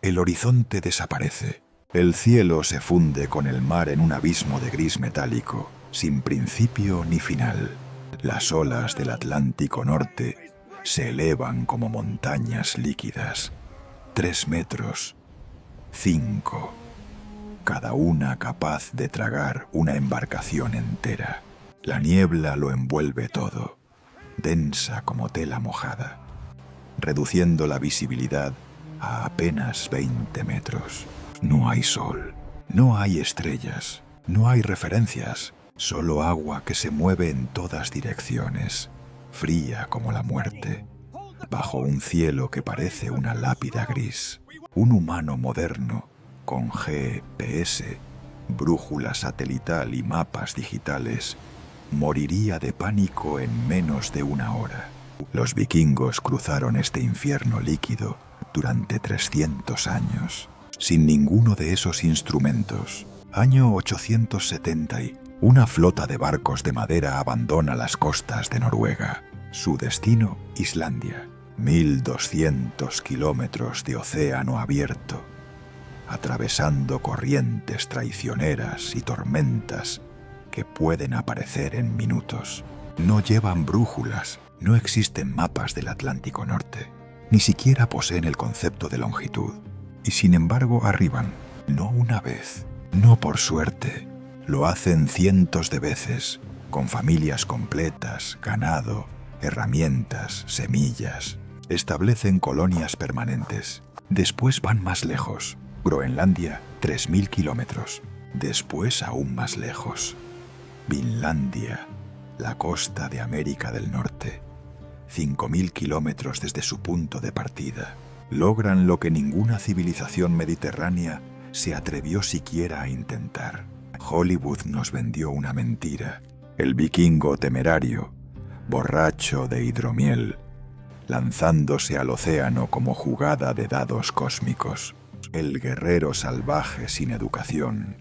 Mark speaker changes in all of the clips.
Speaker 1: El horizonte desaparece. El cielo se funde con el mar en un abismo de gris metálico, sin principio ni final. Las olas del Atlántico Norte se elevan como montañas líquidas. 3 metros, 5, cada una capaz de tragar una embarcación entera. La niebla lo envuelve todo, densa como tela mojada, reduciendo la visibilidad a apenas 20 metros. No hay sol, no hay estrellas, no hay referencias, solo agua que se mueve en todas direcciones, fría como la muerte, bajo un cielo que parece una lápida gris. Un humano moderno, con GPS, brújula satelital y mapas digitales, moriría de pánico en menos de una hora. Los vikingos cruzaron este infierno líquido durante 300 años, sin ninguno de esos instrumentos. Año 870 y una flota de barcos de madera abandona las costas de Noruega. Su destino, Islandia. 1200 kilómetros de océano abierto, atravesando corrientes traicioneras y tormentas que pueden aparecer en minutos. No llevan brújulas, no existen mapas del Atlántico Norte, ni siquiera poseen el concepto de longitud. Y sin embargo arriban, no una vez, no por suerte, lo hacen cientos de veces, con familias completas, ganado, herramientas, semillas. Establecen colonias permanentes. Después van más lejos. Groenlandia, 3000 kilómetros. Después aún más lejos. Vinlandia, la costa de América del Norte. 5000 kilómetros desde su punto de partida. Logran lo que ninguna civilización mediterránea se atrevió siquiera a intentar. Hollywood nos vendió una mentira. El vikingo temerario, borracho de hidromiel, lanzándose al océano como jugada de dados cósmicos. El guerrero salvaje sin educación,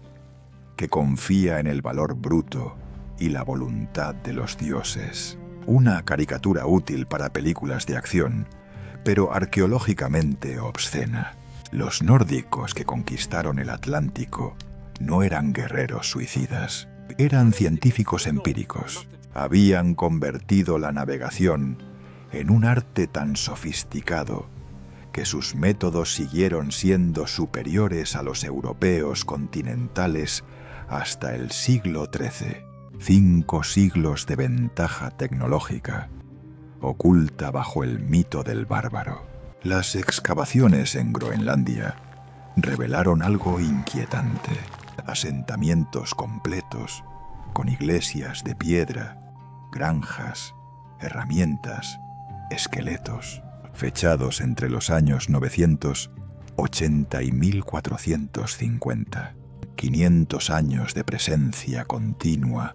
Speaker 1: que confía en el valor bruto y la voluntad de los dioses. Una caricatura útil para películas de acción, pero arqueológicamente obscena. Los nórdicos que conquistaron el Atlántico no eran guerreros suicidas, eran científicos empíricos. Habían convertido la navegación en un arte tan sofisticado que sus métodos siguieron siendo superiores a los europeos continentales hasta el siglo XIII. 5 siglos de ventaja tecnológica, oculta bajo el mito del bárbaro. Las excavaciones en Groenlandia revelaron algo inquietante. Asentamientos completos, con iglesias de piedra, granjas, herramientas, esqueletos, fechados entre los años 980 y 1450. 500 años de presencia continua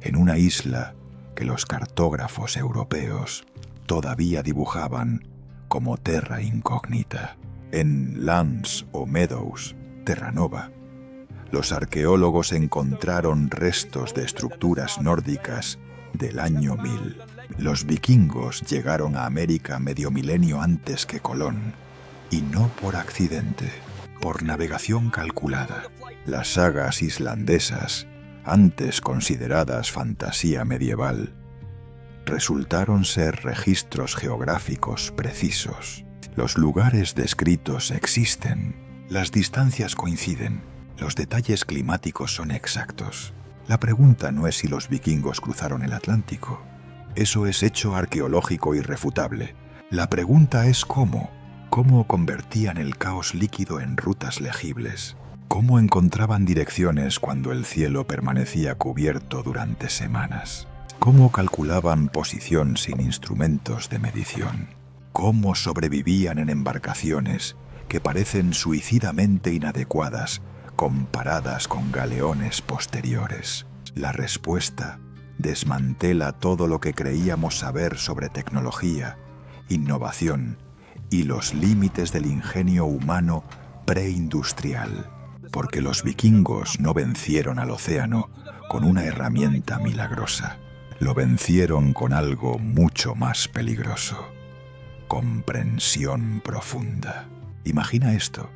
Speaker 1: en una isla que los cartógrafos europeos todavía dibujaban como terra incógnita. En Lands o Meadows, Terranova, los arqueólogos encontraron restos de estructuras nórdicas del año 1000. Los vikingos llegaron a América medio milenio antes que Colón, y no por accidente, por navegación calculada. Las sagas islandesas, antes consideradas fantasía medieval, resultaron ser registros geográficos precisos. Los lugares descritos existen, las distancias coinciden, los detalles climáticos son exactos. La pregunta no es si los vikingos cruzaron el Atlántico. Eso es hecho arqueológico irrefutable. La pregunta es cómo. ¿Cómo convertían el caos líquido en rutas legibles? ¿Cómo encontraban direcciones cuando el cielo permanecía cubierto durante semanas? ¿Cómo calculaban posición sin instrumentos de medición? ¿Cómo sobrevivían en embarcaciones que parecen suicidamente inadecuadas comparadas con galeones posteriores? La respuesta desmantela todo lo que creíamos saber sobre tecnología, innovación y los límites del ingenio humano preindustrial, porque los vikingos no vencieron al océano con una herramienta milagrosa. Lo vencieron con algo mucho más peligroso: comprensión profunda. Imagina esto: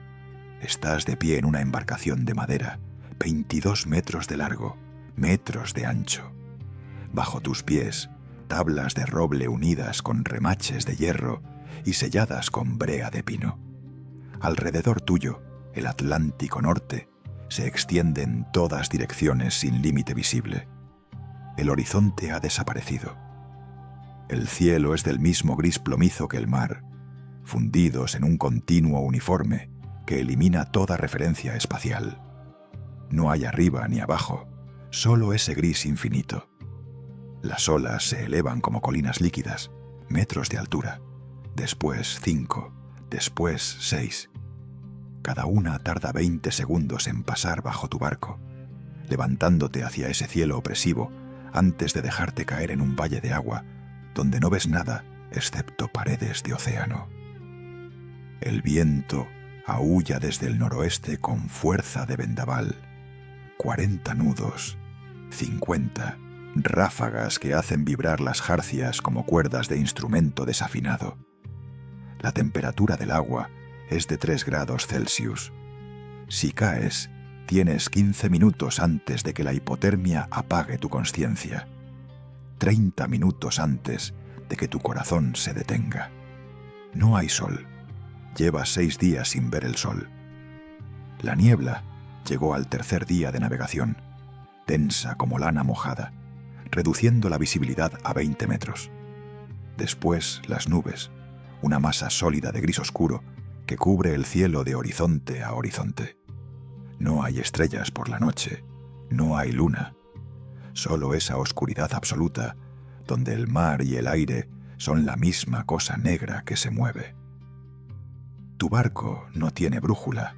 Speaker 1: Estás de pie en una embarcación de madera, 22 metros de largo, metros de ancho. Bajo tus pies, tablas de roble unidas con remaches de hierro y selladas con brea de pino. Alrededor tuyo, el Atlántico Norte se extiende en todas direcciones sin límite visible. El horizonte ha desaparecido. El cielo es del mismo gris plomizo que el mar, fundidos en un continuo uniforme que elimina toda referencia espacial. No hay arriba ni abajo, solo ese gris infinito. Las olas se elevan como colinas líquidas, metros de altura, después 5, después 6. Cada una tarda 20 segundos en pasar bajo tu barco, levantándote hacia ese cielo opresivo antes de dejarte caer en un valle de agua donde no ves nada excepto paredes de océano. El viento aúlla desde el noroeste con fuerza de vendaval. 40 nudos, 50 ráfagas que hacen vibrar las jarcias como cuerdas de instrumento desafinado. La temperatura del agua es de 3 grados Celsius. Si caes, tienes 15 minutos antes de que la hipotermia apague tu consciencia. 30 minutos antes de que tu corazón se detenga. No hay sol. Llevas 6 días sin ver el sol. La niebla llegó al tercer día de navegación, densa como lana mojada, reduciendo la visibilidad a 20 metros. Después las nubes, una masa sólida de gris oscuro que cubre el cielo de horizonte a horizonte. No hay estrellas por la noche, no hay luna, solo esa oscuridad absoluta donde el mar y el aire son la misma cosa negra que se mueve. Tu barco no tiene brújula.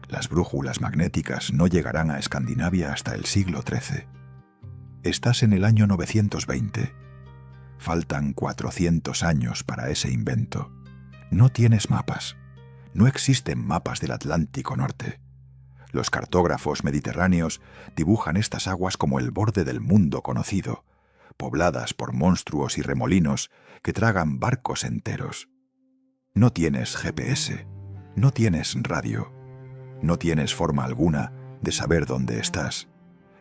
Speaker 1: Las brújulas magnéticas no llegarán a Escandinavia hasta el siglo XIII. Estás en el año 920. Faltan 400 años para ese invento. No tienes mapas. No existen mapas del Atlántico Norte. Los cartógrafos mediterráneos dibujan estas aguas como el borde del mundo conocido, pobladas por monstruos y remolinos que tragan barcos enteros. No tienes GPS, no tienes radio, no tienes forma alguna de saber dónde estás,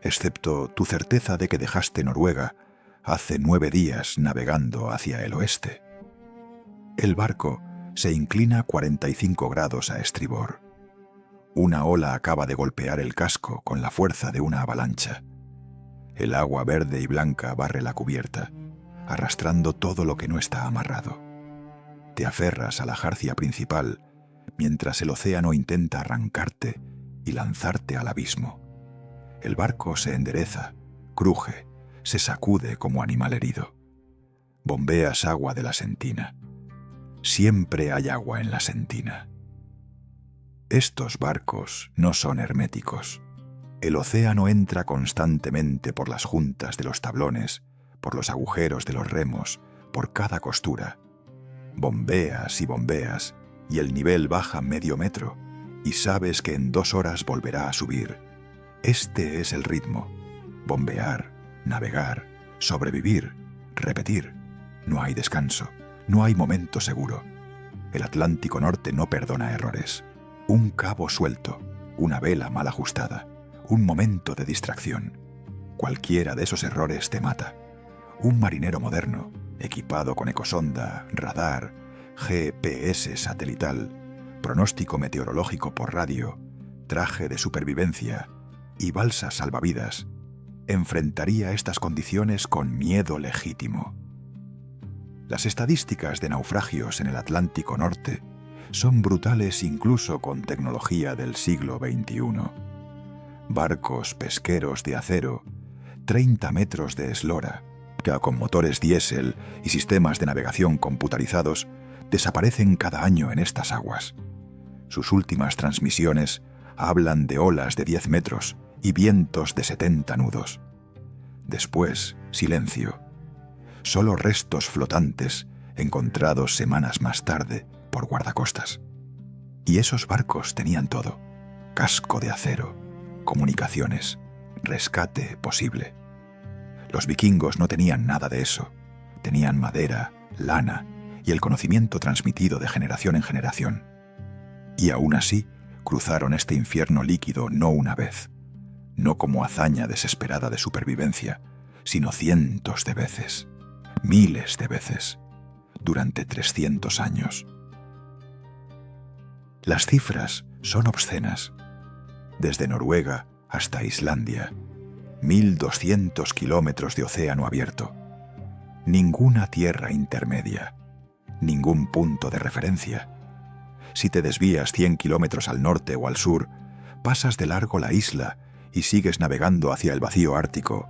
Speaker 1: excepto tu certeza de que dejaste Noruega hace 9 días navegando hacia el oeste. El barco se inclina 45 grados a estribor. Una ola acaba de golpear el casco con la fuerza de una avalancha. El agua verde y blanca barre la cubierta, arrastrando todo lo que no está amarrado. Te aferras a la jarcia principal mientras el océano intenta arrancarte y lanzarte al abismo. El barco se endereza, cruje, se sacude como animal herido. Bombeas agua de la sentina. Siempre hay agua en la sentina. Estos barcos no son herméticos. El océano entra constantemente por las juntas de los tablones, por los agujeros de los remos, por cada costura. Bombeas y el nivel baja medio metro y sabes que en 2 horas volverá a subir. Este es el ritmo. Bombear, navegar, sobrevivir, repetir. No hay descanso, no hay momento seguro. El Atlántico Norte no perdona errores. Un cabo suelto, una vela mal ajustada, un momento de distracción. Cualquiera de esos errores te mata. Un marinero moderno, equipado con ecosonda, radar, GPS satelital, pronóstico meteorológico por radio, traje de supervivencia y balsa salvavidas, enfrentaría estas condiciones con miedo legítimo. Las estadísticas de naufragios en el Atlántico Norte son brutales incluso con tecnología del siglo XXI. Barcos pesqueros de acero, 30 metros de eslora, que con motores diésel y sistemas de navegación computarizados, desaparecen cada año en estas aguas. Sus últimas transmisiones hablan de olas de 10 metros y vientos de 70 nudos. Después, silencio. Solo restos flotantes encontrados semanas más tarde por guardacostas. Y esos barcos tenían todo: casco de acero, comunicaciones, rescate posible. Los vikingos no tenían nada de eso. Tenían madera, lana y el conocimiento transmitido de generación en generación. Y aún así, cruzaron este infierno líquido no una vez, no como hazaña desesperada de supervivencia, sino cientos de veces, miles de veces, durante 300 años. Las cifras son obscenas. Desde Noruega hasta Islandia, 1.200 kilómetros de océano abierto. Ninguna tierra intermedia, ningún punto de referencia. Si te desvías 100 kilómetros al norte o al sur, pasas de largo la isla y sigues navegando hacia el vacío ártico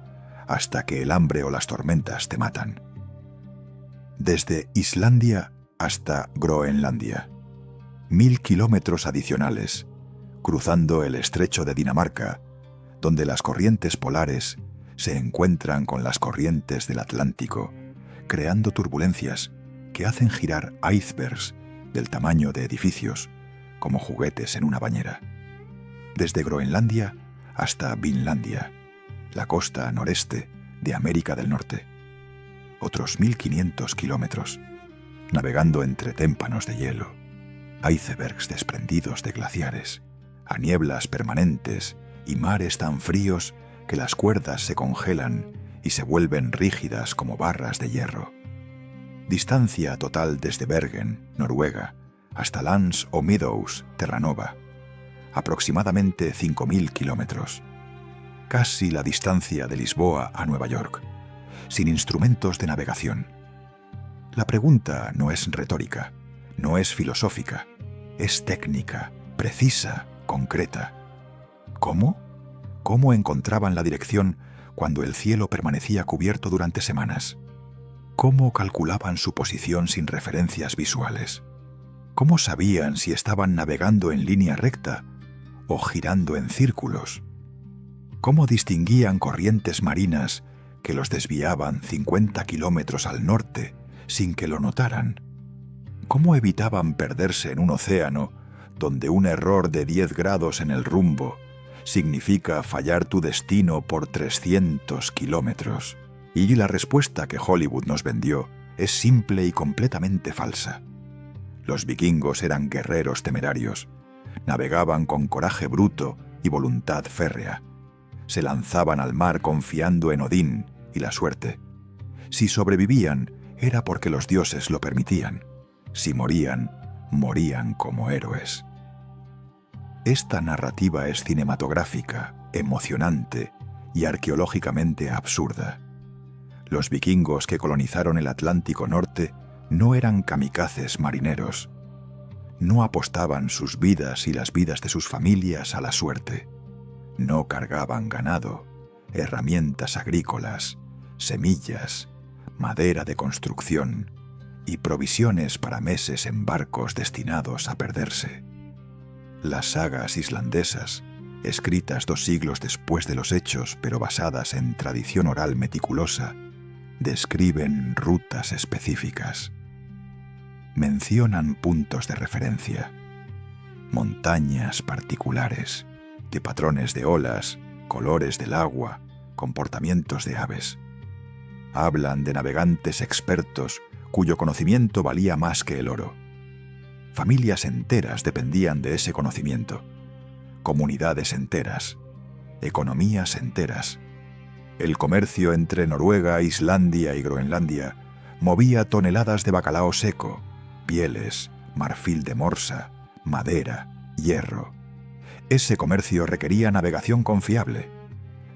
Speaker 1: hasta que el hambre o las tormentas te matan. Desde Islandia hasta Groenlandia, 1.000 kilómetros adicionales, cruzando el estrecho de Dinamarca, donde las corrientes polares se encuentran con las corrientes del Atlántico, creando turbulencias que hacen girar icebergs del tamaño de edificios, como juguetes en una bañera. Desde Groenlandia hasta Vinlandia, la costa noreste de América del Norte. Otros 1.500 kilómetros, navegando entre témpanos de hielo, icebergs desprendidos de glaciares, a nieblas permanentes y mares tan fríos que las cuerdas se congelan y se vuelven rígidas como barras de hierro. Distancia total desde Bergen, Noruega, hasta Lans o Meadows, Terranova, aproximadamente 5.000 kilómetros. Casi la distancia de Lisboa a Nueva York, sin instrumentos de navegación. La pregunta no es retórica, no es filosófica, es técnica, precisa, concreta. ¿Cómo? ¿Cómo encontraban la dirección cuando el cielo permanecía cubierto durante semanas? ¿Cómo calculaban su posición sin referencias visuales? ¿Cómo sabían si estaban navegando en línea recta o girando en círculos? ¿Cómo distinguían corrientes marinas que los desviaban 50 kilómetros al norte sin que lo notaran? ¿Cómo evitaban perderse en un océano donde un error de 10 grados en el rumbo significa fallar tu destino por 300 kilómetros? Y la respuesta que Hollywood nos vendió es simple y completamente falsa. Los vikingos eran guerreros temerarios, navegaban con coraje bruto y voluntad férrea. Se lanzaban al mar confiando en Odín y la suerte. Si sobrevivían, era porque los dioses lo permitían. Si morían, morían como héroes. Esta narrativa es cinematográfica, emocionante y arqueológicamente absurda. Los vikingos que colonizaron el Atlántico Norte no eran kamikazes marineros. No apostaban sus vidas y las vidas de sus familias a la suerte. No cargaban ganado, herramientas agrícolas, semillas, madera de construcción y provisiones para meses en barcos destinados a perderse. Las sagas islandesas, escritas 2 siglos después de los hechos pero basadas en tradición oral meticulosa, describen rutas específicas. Mencionan puntos de referencia, montañas particulares, de patrones de olas, colores del agua, comportamientos de aves. Hablan de navegantes expertos cuyo conocimiento valía más que el oro. Familias enteras dependían de ese conocimiento, comunidades enteras, economías enteras. El comercio entre Noruega, Islandia y Groenlandia movía toneladas de bacalao seco, pieles, marfil de morsa, madera, hierro. Ese comercio requería navegación confiable,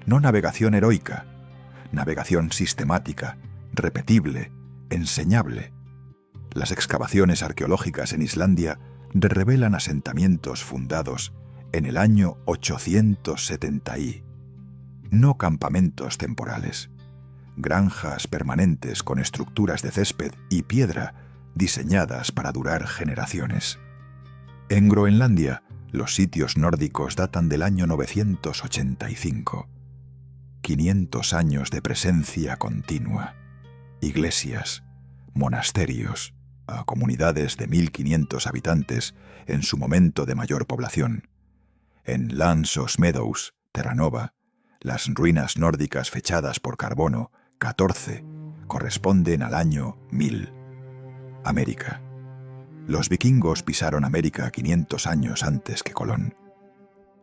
Speaker 1: no navegación heroica, navegación sistemática, repetible, enseñable. Las excavaciones arqueológicas en Islandia revelan asentamientos fundados en el año 870 y no campamentos temporales, granjas permanentes con estructuras de césped y piedra diseñadas para durar generaciones. En Groenlandia, los sitios nórdicos datan del año 985. 500 años de presencia continua. Iglesias, monasterios, a comunidades de 1.500 habitantes en su momento de mayor población. En Lans o Meadows, Terranova, las ruinas nórdicas fechadas por carbono, 14, corresponden al año 1000. América. Los vikingos pisaron América 500 años antes que Colón.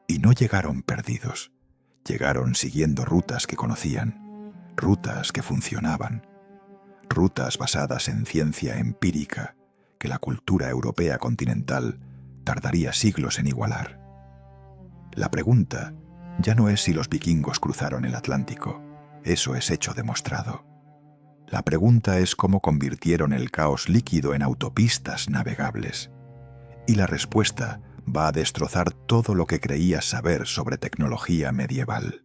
Speaker 1: Y no llegaron perdidos. Llegaron siguiendo rutas que conocían, rutas que funcionaban, rutas basadas en ciencia empírica que la cultura europea continental tardaría siglos en igualar. La pregunta ya no es si los vikingos cruzaron el Atlántico, eso es hecho demostrado. La pregunta es cómo convirtieron el caos líquido en autopistas navegables. Y la respuesta va a destrozar todo lo que creías saber sobre tecnología medieval.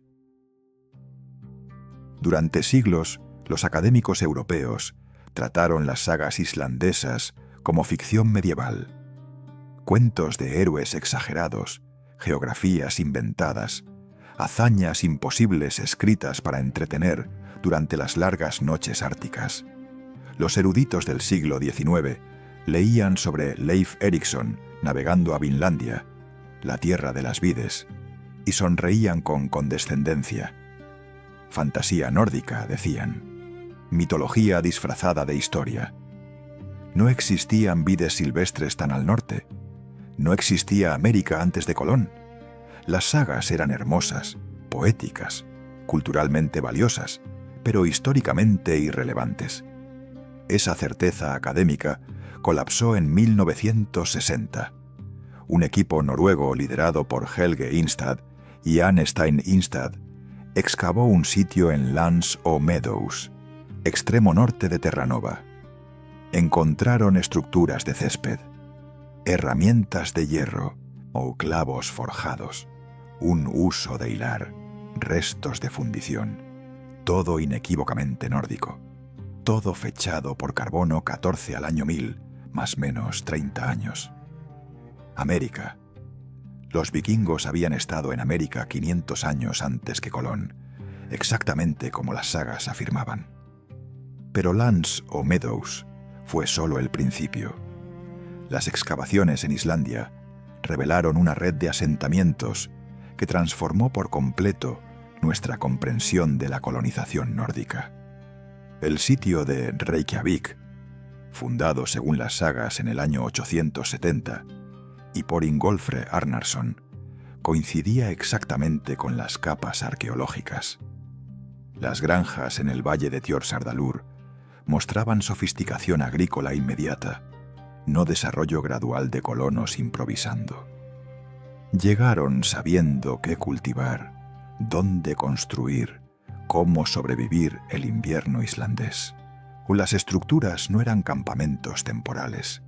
Speaker 1: Durante siglos, los académicos europeos trataron las sagas islandesas como ficción medieval. Cuentos de héroes exagerados, geografías inventadas, hazañas imposibles escritas para entretener durante las largas noches árticas. Los eruditos del siglo XIX leían sobre Leif Erikson navegando a Vinlandia, la tierra de las vides, y sonreían con condescendencia. Fantasía nórdica, decían. Mitología disfrazada de historia. No existían vides silvestres tan al norte. No existía América antes de Colón. Las sagas eran hermosas, poéticas, culturalmente valiosas, pero históricamente irrelevantes. Esa certeza académica colapsó en 1960. Un equipo noruego liderado por Helge Ingstad y Anne Stein Ingstad excavó un sitio en Lands o Meadows, extremo norte de Terranova. Encontraron estructuras de césped, herramientas de hierro o clavos forjados, un uso de hilar, restos de fundición, todo inequívocamente nórdico, todo fechado por carbono 14 al año 1000, más menos 30 años. América. Los vikingos habían estado en América 500 años antes que Colón, exactamente como las sagas afirmaban. Pero Lands o Meadows fue solo el principio. Las excavaciones en Islandia revelaron una red de asentamientos que transformó por completo nuestra comprensión de la colonización nórdica. El sitio de Reykjavik, fundado según las sagas en el año 870, y por Ingolfre Arnarsson, coincidía exactamente con las capas arqueológicas. Las granjas en el valle de Tjórsardalur mostraban sofisticación agrícola inmediata, no desarrollo gradual de colonos improvisando. Llegaron sabiendo qué cultivar, dónde construir, cómo sobrevivir el invierno islandés. Las estructuras no eran campamentos temporales.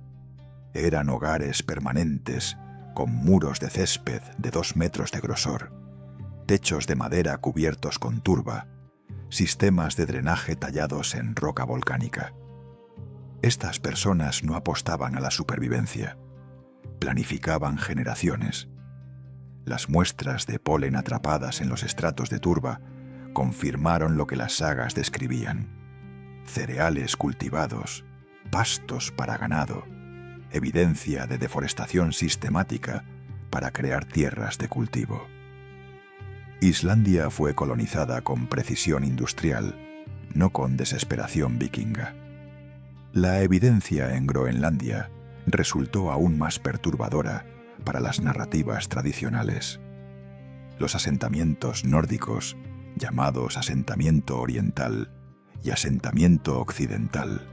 Speaker 1: Eran hogares permanentes con muros de césped de 2 metros de grosor, techos de madera cubiertos con turba, sistemas de drenaje tallados en roca volcánica. Estas personas no apostaban a la supervivencia, planificaban generaciones. Las muestras de polen atrapadas en los estratos de turba confirmaron lo que las sagas describían: cereales cultivados, pastos para ganado, evidencia de deforestación sistemática para crear tierras de cultivo. Islandia fue colonizada con precisión industrial, no con desesperación vikinga. La evidencia en Groenlandia resultó aún más perturbadora para las narrativas tradicionales. Los asentamientos nórdicos, llamados asentamiento oriental y asentamiento occidental,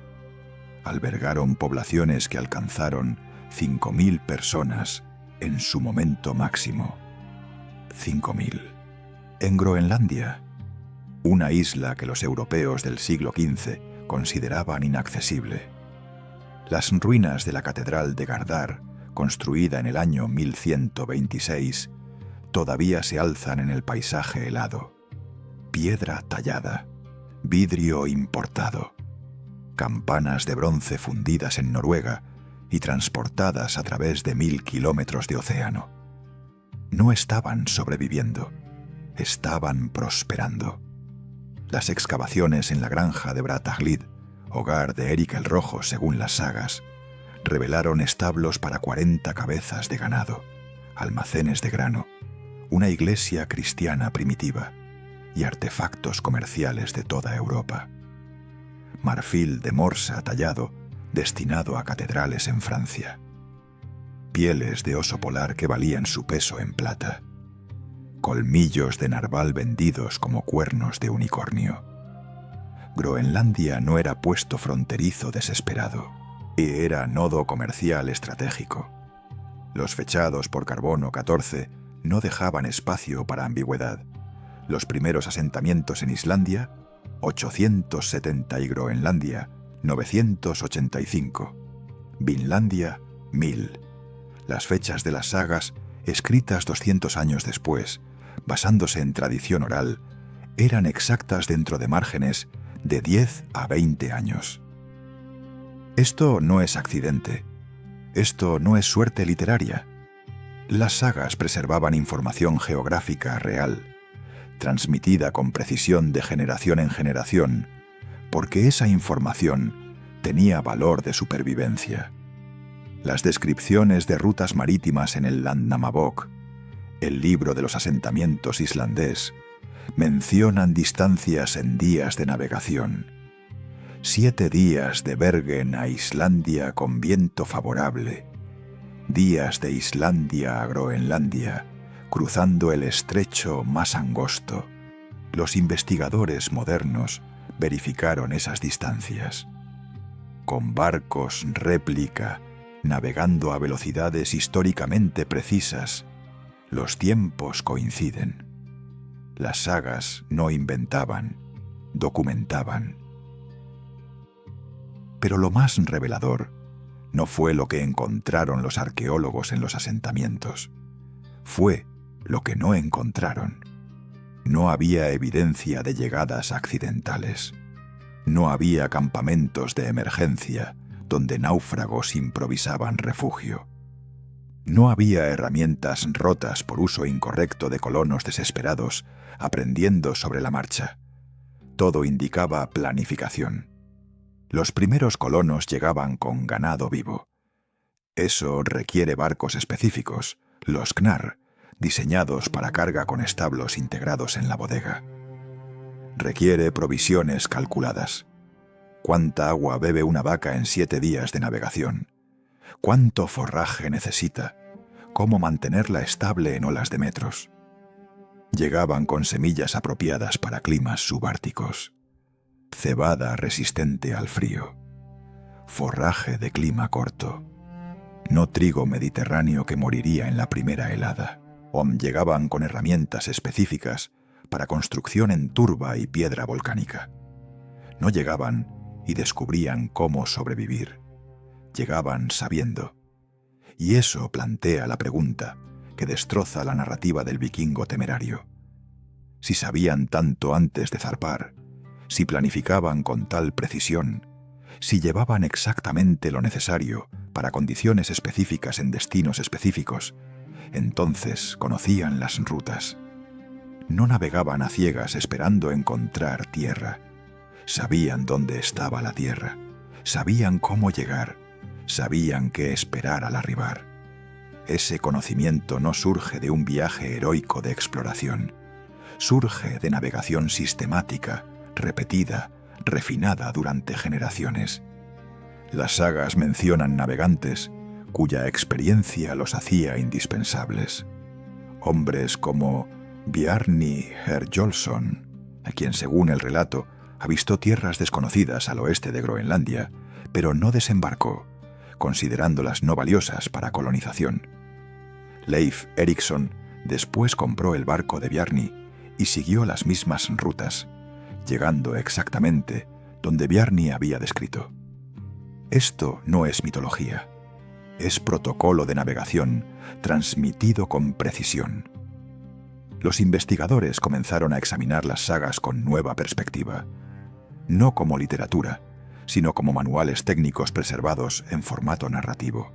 Speaker 1: albergaron poblaciones que alcanzaron 5.000 personas en su momento máximo. 5.000. En Groenlandia, una isla que los europeos del siglo XV consideraban inaccesible. Las ruinas de la catedral de Gardar, construida en el año 1126, todavía se alzan en el paisaje helado. Piedra tallada, vidrio importado, campanas de bronce fundidas en Noruega y transportadas a través de 1000 kilómetros de océano. No estaban sobreviviendo, estaban prosperando. Las excavaciones en la granja de Bratahlid, hogar de Eric el Rojo según las sagas, revelaron establos para 40 cabezas de ganado, almacenes de grano, una iglesia cristiana primitiva y artefactos comerciales de toda Europa. Marfil de morsa tallado destinado a catedrales en Francia. Pieles de oso polar que valían su peso en plata. Colmillos de narval vendidos como cuernos de unicornio. Groenlandia no era puesto fronterizo desesperado, era nodo comercial estratégico. Los fechados por carbono 14 no dejaban espacio para ambigüedad. Los primeros asentamientos en Islandia, 870 y Groenlandia, 985. Vinlandia, 1000. Las fechas de las sagas, escritas 200 años después, basándose en tradición oral, eran exactas dentro de márgenes de 10 a 20 años. Esto no es accidente. Esto no es suerte literaria. Las sagas preservaban información geográfica real, transmitida con precisión de generación en generación, porque esa información tenía valor de supervivencia. Las descripciones de rutas marítimas en el Landnámabók, el libro de los asentamientos islandés, mencionan distancias en días de navegación. 7 días de Bergen a Islandia con viento favorable. Días de Islandia a Groenlandia, cruzando el estrecho más angosto. Los investigadores modernos verificaron esas distancias. Con barcos réplica, navegando a velocidades históricamente precisas, los tiempos coinciden. Las sagas no inventaban, documentaban. Pero lo más revelador no fue lo que encontraron los arqueólogos en los asentamientos. Fue lo que no encontraron. No había evidencia de llegadas accidentales. No había campamentos de emergencia donde náufragos improvisaban refugio. No había herramientas rotas por uso incorrecto de colonos desesperados aprendiendo sobre la marcha. Todo indicaba planificación. Los primeros colonos llegaban con ganado vivo. Eso requiere barcos específicos, los Knarr, diseñados para carga con establos integrados en la bodega. Requiere provisiones calculadas. ¿Cuánta agua bebe una vaca en 7 días de navegación? ¿Cuánto forraje necesita? ¿Cómo mantenerla estable en olas de metros? Llegaban con semillas apropiadas para climas subárticos. Cebada resistente al frío. Forraje de clima corto. No trigo mediterráneo que moriría en la primera helada. Llegaban con herramientas específicas para construcción en turba y piedra volcánica. No llegaban y descubrían cómo sobrevivir. Llegaban sabiendo. Y eso plantea la pregunta que destroza la narrativa del vikingo temerario. Si sabían tanto antes de zarpar, si planificaban con tal precisión, si llevaban exactamente lo necesario para condiciones específicas en destinos específicos, entonces conocían las rutas. No navegaban a ciegas esperando encontrar tierra. Sabían dónde estaba la tierra, sabían cómo llegar, sabían qué esperar al arribar. Ese conocimiento no surge de un viaje heroico de exploración, surge de navegación sistemática, repetida, refinada durante generaciones. Las sagas mencionan navegantes cuya experiencia los hacía indispensables. Hombres como Bjarni Herjolfsson, a quien según el relato avistó tierras desconocidas al oeste de Groenlandia, pero no desembarcó, considerándolas no valiosas para colonización. Leif Erikson después compró el barco de Bjarni y siguió las mismas rutas, llegando exactamente donde Bjarni había descrito. Esto no es mitología, es protocolo de navegación transmitido con precisión. Los investigadores comenzaron a examinar las sagas con nueva perspectiva, no como literatura, sino como manuales técnicos preservados en formato narrativo.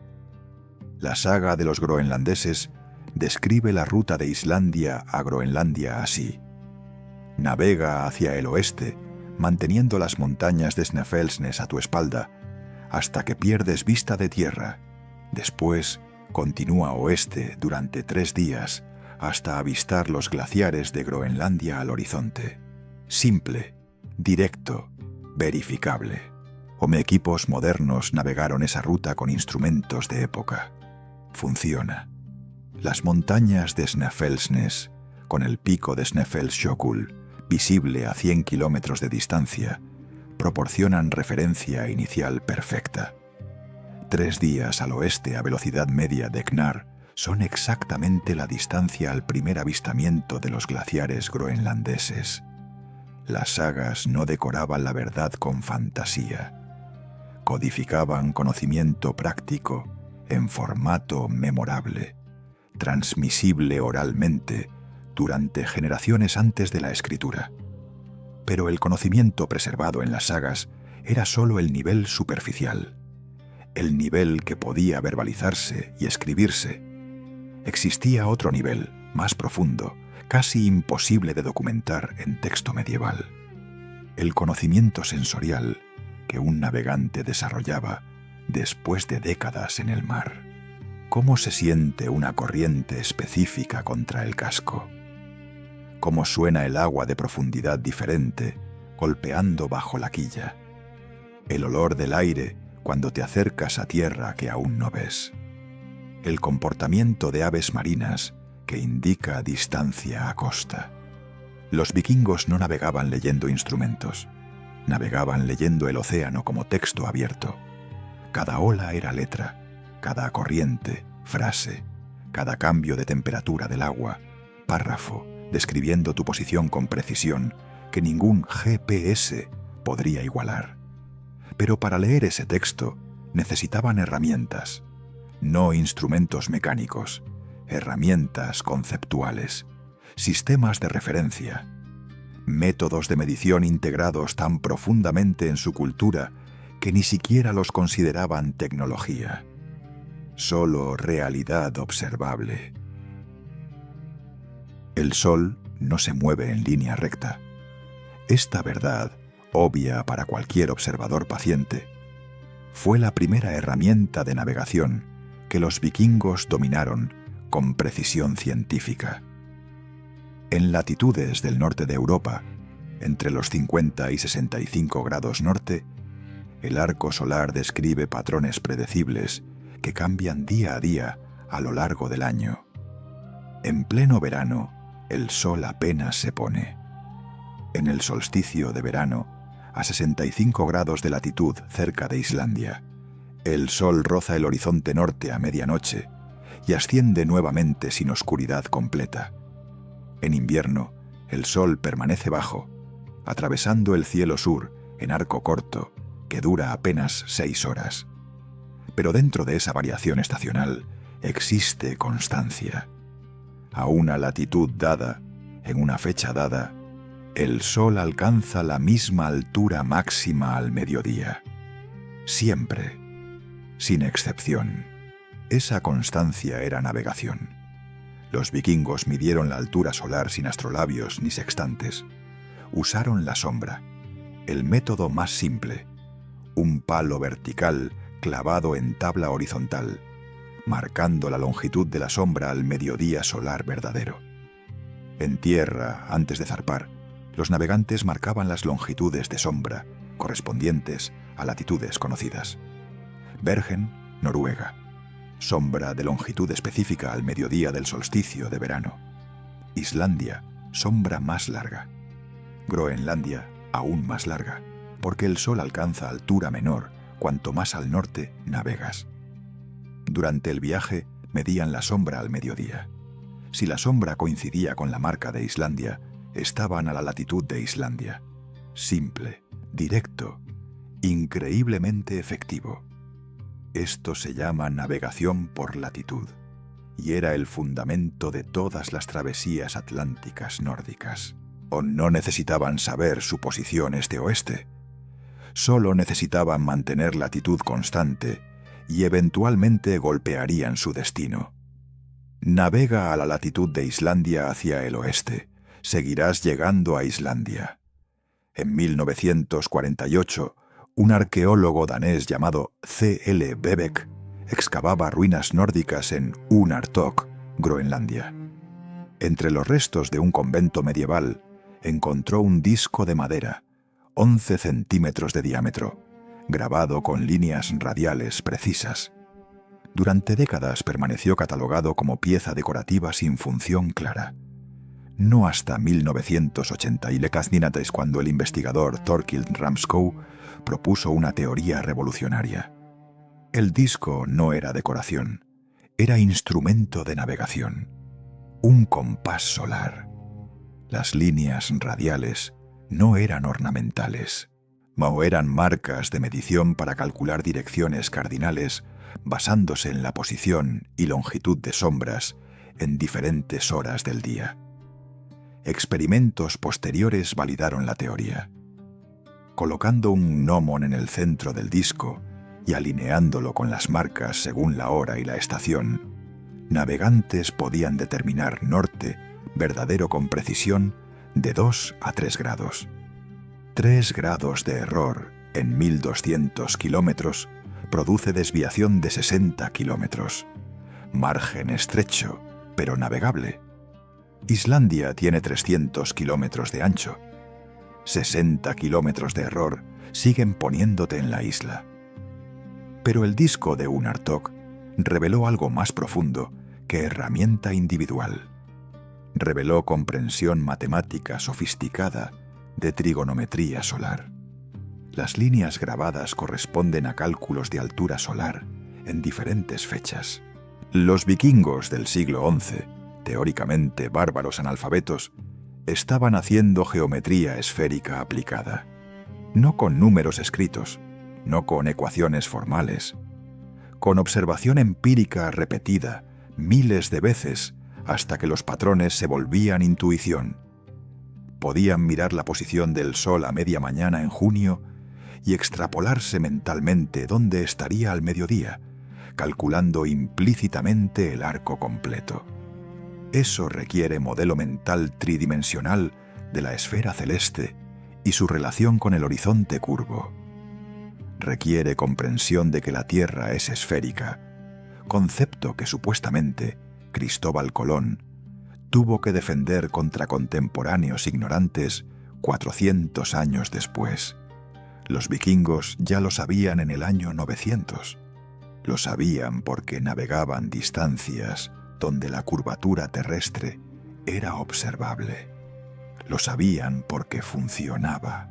Speaker 1: La saga de los groenlandeses describe la ruta de Islandia a Groenlandia así. Navega hacia el oeste, manteniendo las montañas de Snæfellsnes a tu espalda, hasta que pierdes vista de tierra. Después, continúa oeste durante 3 días, hasta avistar los glaciares de Groenlandia al horizonte. Simple, directo, verificable. Equipos modernos navegaron esa ruta con instrumentos de época. Funciona. Las montañas de Snæfellsnes, con el pico de Snæfellsjökull, visible a 100 kilómetros de distancia, proporcionan referencia inicial perfecta. 3 días al oeste a velocidad media de Knarr son exactamente la distancia al primer avistamiento de los glaciares groenlandeses. Las sagas no decoraban la verdad con fantasía. Codificaban conocimiento práctico en formato memorable, transmisible oralmente durante generaciones antes de la escritura. Pero el conocimiento preservado en las sagas era solo el nivel superficial, el nivel que podía verbalizarse y escribirse. Existía otro nivel, más profundo, casi imposible de documentar en texto medieval. El conocimiento sensorial que un navegante desarrollaba después de décadas en el mar. ¿Cómo se siente una corriente específica contra el casco? ¿Cómo suena el agua de profundidad diferente golpeando bajo la quilla? El olor del aire cuando te acercas a tierra que aún no ves. El comportamiento de aves marinas que indica distancia a costa. Los vikingos no navegaban leyendo instrumentos, navegaban leyendo el océano como texto abierto. Cada ola era letra, cada corriente, frase, cada cambio de temperatura del agua, párrafo, describiendo tu posición con precisión que ningún GPS podría igualar. Pero para leer ese texto necesitaban herramientas, no instrumentos mecánicos, herramientas conceptuales, sistemas de referencia, métodos de medición integrados tan profundamente en su cultura que ni siquiera los consideraban tecnología, solo realidad observable. El sol no se mueve en línea recta. Esta verdad, obvia para cualquier observador paciente, fue la primera herramienta de navegación que los vikingos dominaron con precisión científica. En latitudes del norte de Europa, entre los 50 y 65 grados norte, el arco solar describe patrones predecibles que cambian día a día a lo largo del año. En pleno verano, el sol apenas se pone. En el solsticio de verano, a 65 grados de latitud cerca de Islandia, el sol roza el horizonte norte a medianoche y asciende nuevamente sin oscuridad completa. En invierno, el sol permanece bajo, atravesando el cielo sur en arco corto, que dura apenas 6 horas. Pero dentro de esa variación estacional existe constancia. A una latitud dada, en una fecha dada, el sol alcanza la misma altura máxima al mediodía. Siempre, sin excepción. Esa constancia era navegación. Los vikingos midieron la altura solar sin astrolabios ni sextantes. Usaron la sombra, el método más simple, un palo vertical clavado en tabla horizontal, marcando la longitud de la sombra al mediodía solar verdadero. En tierra, antes de zarpar, los navegantes marcaban las longitudes de sombra correspondientes a latitudes conocidas. Bergen, Noruega, sombra de longitud específica al mediodía del solsticio de verano. Islandia, sombra más larga. Groenlandia, aún más larga, porque el sol alcanza altura menor cuanto más al norte navegas. Durante el viaje medían la sombra al mediodía. Si la sombra coincidía con la marca de Islandia, estaban a la latitud de Islandia. Simple, directo, increíblemente efectivo. Esto se llama navegación por latitud, y era el fundamento de todas las travesías atlánticas nórdicas. O no necesitaban saber su posición este-oeste. Solo necesitaban mantener latitud constante y eventualmente golpearían su destino. Navega a la latitud de Islandia hacia el oeste. Seguirás llegando a Islandia. En 1948, un arqueólogo danés llamado C.L. Bebek excavaba ruinas nórdicas en Unartok, Groenlandia. Entre los restos de un convento medieval, encontró un disco de madera, 11 centímetros de diámetro, grabado con líneas radiales precisas. Durante décadas permaneció catalogado como pieza decorativa sin función clara. No hasta 1980 cuando el investigador Thorkild Ramskov propuso una teoría revolucionaria. El disco no era decoración, era instrumento de navegación, un compás solar. Las líneas radiales no eran ornamentales, eran marcas de medición para calcular direcciones cardinales basándose en la posición y longitud de sombras en diferentes horas del día. Experimentos posteriores validaron la teoría. Colocando un gnomon en el centro del disco y alineándolo con las marcas según la hora y la estación, navegantes podían determinar norte verdadero con precisión de 2 a 3 grados. 3 grados de error en 1200 kilómetros produce desviación de 60 kilómetros. Margen estrecho, pero navegable. Islandia tiene 300 kilómetros de ancho. 60 kilómetros de error siguen poniéndote en la isla. Pero el disco de Unartok reveló algo más profundo que herramienta individual. Reveló comprensión matemática sofisticada de trigonometría solar. Las líneas grabadas corresponden a cálculos de altura solar en diferentes fechas. Los vikingos del siglo XI, teóricamente bárbaros analfabetos, estaban haciendo geometría esférica aplicada, no con números escritos, no con ecuaciones formales, con observación empírica repetida miles de veces hasta que los patrones se volvían intuición. Podían mirar la posición del sol a media mañana en junio y extrapolarse mentalmente dónde estaría al mediodía, calculando implícitamente el arco completo. Eso requiere modelo mental tridimensional de la esfera celeste y su relación con el horizonte curvo. Requiere comprensión de que la Tierra es esférica, concepto que supuestamente Cristóbal Colón tuvo que defender contra contemporáneos ignorantes 400 años después. Los vikingos ya lo sabían en el año 900. Lo sabían porque navegaban distancias donde la curvatura terrestre era observable. Lo sabían porque funcionaba.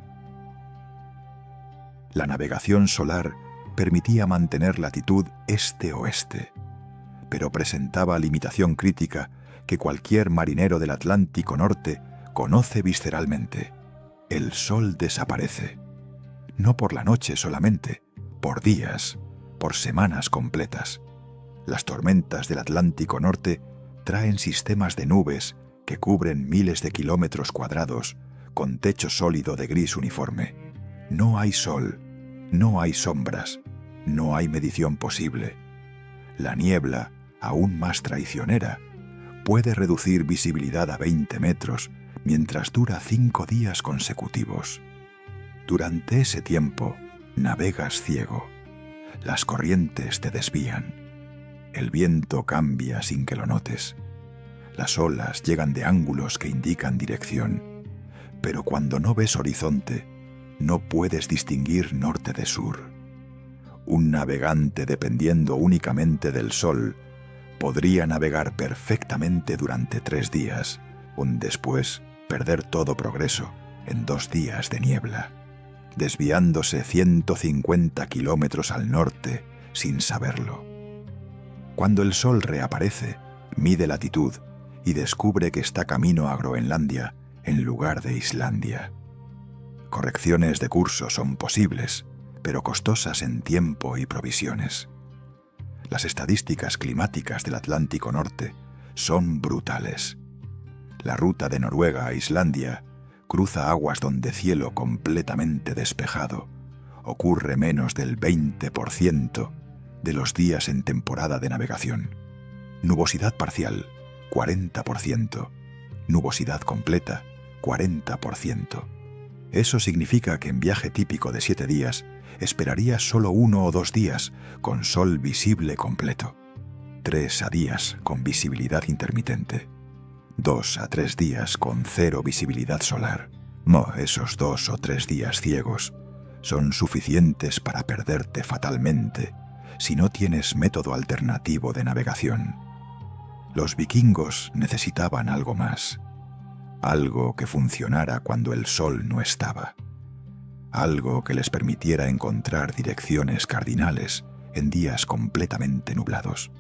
Speaker 1: La navegación solar permitía mantener latitud este-oeste, pero presentaba limitación crítica que cualquier marinero del Atlántico Norte conoce visceralmente. El sol desaparece. No por la noche solamente, por días, por semanas completas. Las tormentas del Atlántico Norte traen sistemas de nubes que cubren miles de kilómetros cuadrados con techo sólido de gris uniforme. No hay sol, no hay sombras, no hay medición posible. La niebla, aún más traicionera, puede reducir visibilidad a 20 metros mientras dura 5 días consecutivos. Durante ese tiempo, navegas ciego. Las corrientes te desvían. El viento cambia sin que lo notes. Las olas llegan de ángulos que indican dirección. Pero cuando no ves horizonte, no puedes distinguir norte de sur. Un navegante dependiendo únicamente del sol podría navegar perfectamente durante 3 días, después perder todo progreso en 2 días de niebla, desviándose 150 kilómetros al norte sin saberlo. Cuando el sol reaparece, mide latitud y descubre que está camino a Groenlandia en lugar de Islandia. Correcciones de curso son posibles, pero costosas en tiempo y provisiones. Las estadísticas climáticas del Atlántico Norte son brutales. La ruta de Noruega a Islandia cruza aguas donde cielo completamente despejado ocurre menos del 20% de los días en temporada de navegación. Nubosidad parcial, 40%. Nubosidad completa, 40%. Eso significa que en viaje típico de 7 días esperarías solo 1 o 2 días con sol visible completo, 3 a días con visibilidad intermitente, 2 a 3 días con 0 visibilidad solar. Esos 2 o 3 días ciegos son suficientes para perderte fatalmente si no tienes método alternativo de navegación. Los vikingos necesitaban algo más, algo que funcionara cuando el sol no estaba, algo que les permitiera encontrar direcciones cardinales en días completamente nublados.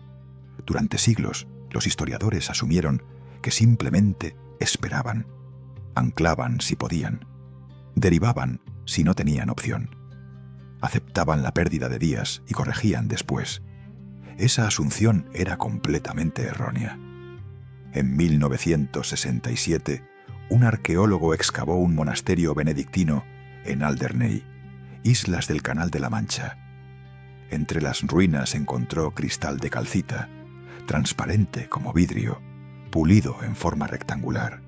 Speaker 1: Durante siglos, los historiadores asumieron que simplemente esperaban, anclaban si podían, derivaban si no tenían opción, aceptaban la pérdida de días y corregían después. Esa asunción era completamente errónea. En 1967, un arqueólogo excavó un monasterio benedictino en Alderney, islas del Canal de la Mancha. Entre las ruinas encontró cristal de calcita, transparente como vidrio, pulido en forma rectangular.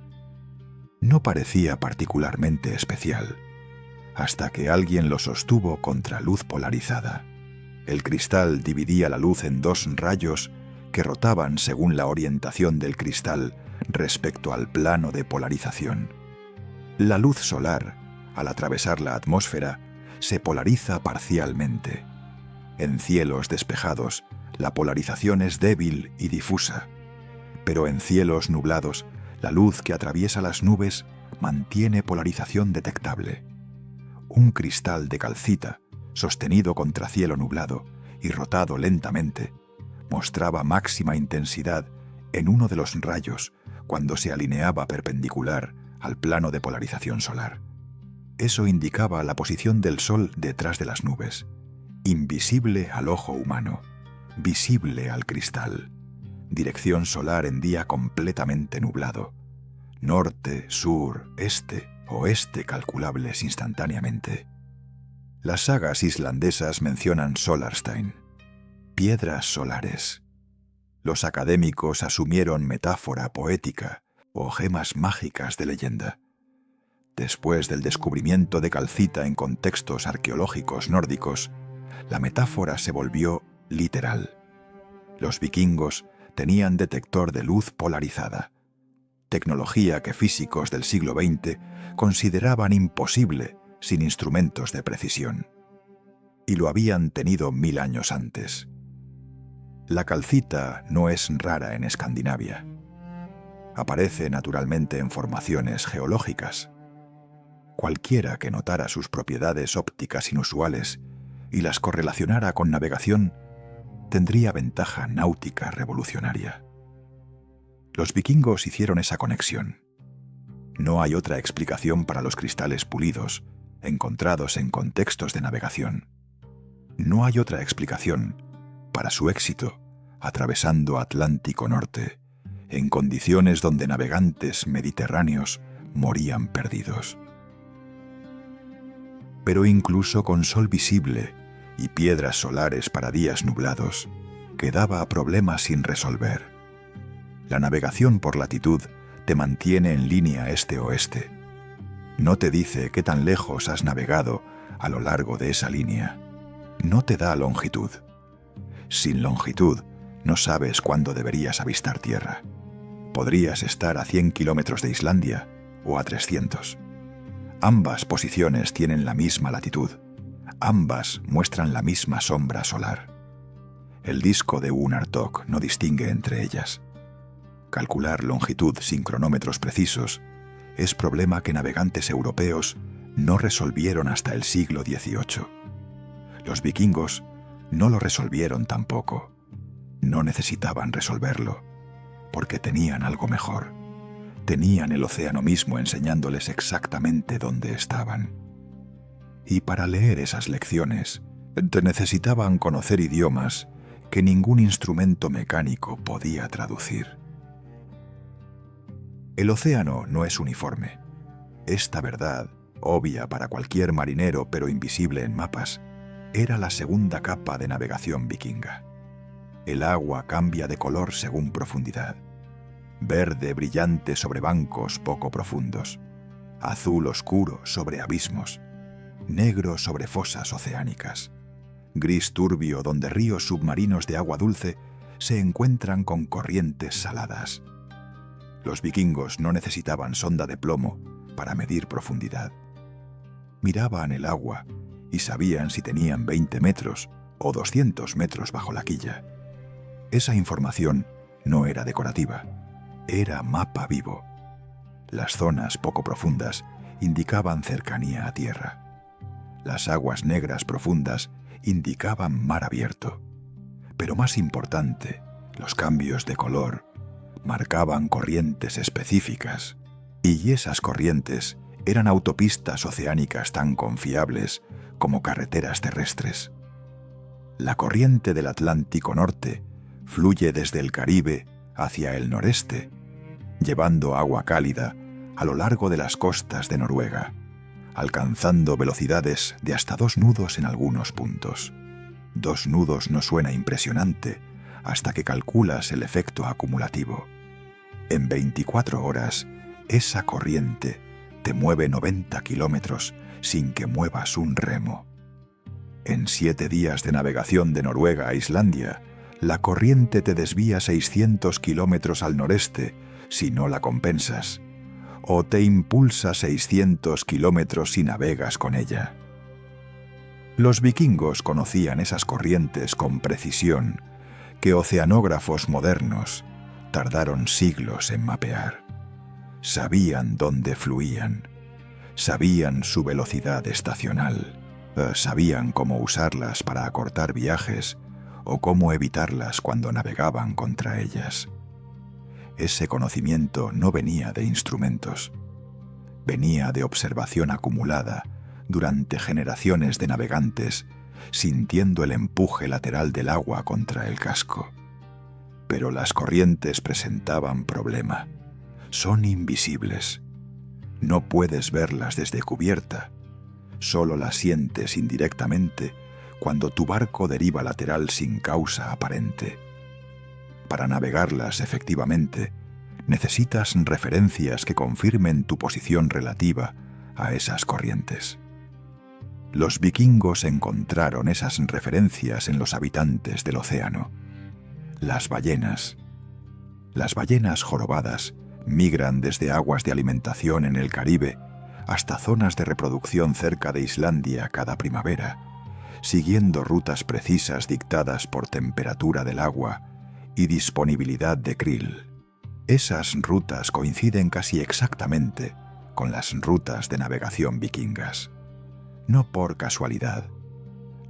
Speaker 1: No parecía particularmente especial, hasta que alguien lo sostuvo contra luz polarizada. El cristal dividía la luz en dos rayos que rotaban según la orientación del cristal respecto al plano de polarización. La luz solar, al atravesar la atmósfera, se polariza parcialmente. En cielos despejados, la polarización es débil y difusa, pero en cielos nublados, la luz que atraviesa las nubes mantiene polarización detectable. Un cristal de calcita, sostenido contra cielo nublado y rotado lentamente, mostraba máxima intensidad en uno de los rayos cuando se alineaba perpendicular al plano de polarización solar. Eso indicaba la posición del Sol detrás de las nubes, invisible al ojo humano, visible al cristal. Dirección solar en día completamente nublado. Norte, sur, este, oeste calculables instantáneamente. Las sagas islandesas mencionan Solarstein, piedras solares. Los académicos asumieron metáfora poética o gemas mágicas de leyenda. Después del descubrimiento de calcita en contextos arqueológicos nórdicos, la metáfora se volvió literal. Los vikingos tenían detector de luz polarizada, tecnología que físicos del siglo XX consideraban imposible sin instrumentos de precisión. Y lo habían tenido 1000 años antes. La calcita no es rara en Escandinavia. Aparece naturalmente en formaciones geológicas. Cualquiera que notara sus propiedades ópticas inusuales y las correlacionara con navegación tendría ventaja náutica revolucionaria. Los vikingos hicieron esa conexión. No hay otra explicación para los cristales pulidos, encontrados en contextos de navegación. No hay otra explicación para su éxito atravesando Atlántico Norte, en condiciones donde navegantes mediterráneos morían perdidos. Pero incluso con sol visible y piedras solares para días nublados, quedaba problema sin resolver. La navegación por latitud te mantiene en línea este-oeste. No te dice qué tan lejos has navegado a lo largo de esa línea. No te da longitud. Sin longitud, no sabes cuándo deberías avistar tierra. Podrías estar a 100 kilómetros de Islandia o a 300. Ambas posiciones tienen la misma latitud. Ambas muestran la misma sombra solar. El disco de Unartok no distingue entre ellas. Calcular longitud sin cronómetros precisos es problema que navegantes europeos no resolvieron hasta el siglo XVIII. Los vikingos no lo resolvieron tampoco. No necesitaban resolverlo, porque tenían algo mejor. Tenían el océano mismo enseñándoles exactamente dónde estaban. Y para leer esas lecciones, necesitaban conocer idiomas que ningún instrumento mecánico podía traducir. El océano no es uniforme. Esta verdad, obvia para cualquier marinero pero invisible en mapas, era la segunda capa de navegación vikinga. El agua cambia de color según profundidad. Verde brillante sobre bancos poco profundos, azul oscuro sobre abismos, negro sobre fosas oceánicas, gris turbio donde ríos submarinos de agua dulce se encuentran con corrientes saladas. Los vikingos no necesitaban sonda de plomo para medir profundidad. Miraban el agua y sabían si tenían 20 metros o 200 metros bajo la quilla. Esa información no era decorativa, era mapa vivo. Las zonas poco profundas indicaban cercanía a tierra. Las aguas negras profundas indicaban mar abierto. Pero más importante, los cambios de color marcaban corrientes específicas, y esas corrientes eran autopistas oceánicas tan confiables como carreteras terrestres. La corriente del Atlántico Norte fluye desde el Caribe hacia el noreste, llevando agua cálida a lo largo de las costas de Noruega, alcanzando velocidades de hasta 2 nudos en algunos puntos. 2 nudos no suena impresionante hasta que calculas el efecto acumulativo. En 24 horas, esa corriente te mueve 90 kilómetros sin que muevas un remo. En 7 días de navegación de Noruega a Islandia, la corriente te desvía 600 kilómetros al noreste si no la compensas, o te impulsa 600 kilómetros si navegas con ella. Los vikingos conocían esas corrientes con precisión que oceanógrafos modernos tardaron siglos en mapear. Sabían dónde fluían, sabían su velocidad estacional, sabían cómo usarlas para acortar viajes o cómo evitarlas cuando navegaban contra ellas. Ese conocimiento no venía de instrumentos, venía de observación acumulada durante generaciones de navegantes, sintiendo el empuje lateral del agua contra el casco. Pero las corrientes presentaban problema. Son invisibles. No puedes verlas desde cubierta. Solo las sientes indirectamente cuando tu barco deriva lateral sin causa aparente. Para navegarlas efectivamente, necesitas referencias que confirmen tu posición relativa a esas corrientes. Los vikingos encontraron esas referencias en los habitantes del océano. Las ballenas. Las ballenas jorobadas migran desde aguas de alimentación en el Caribe hasta zonas de reproducción cerca de Islandia cada primavera, siguiendo rutas precisas dictadas por temperatura del agua y disponibilidad de krill. Esas rutas coinciden casi exactamente con las rutas de navegación vikingas. No por casualidad.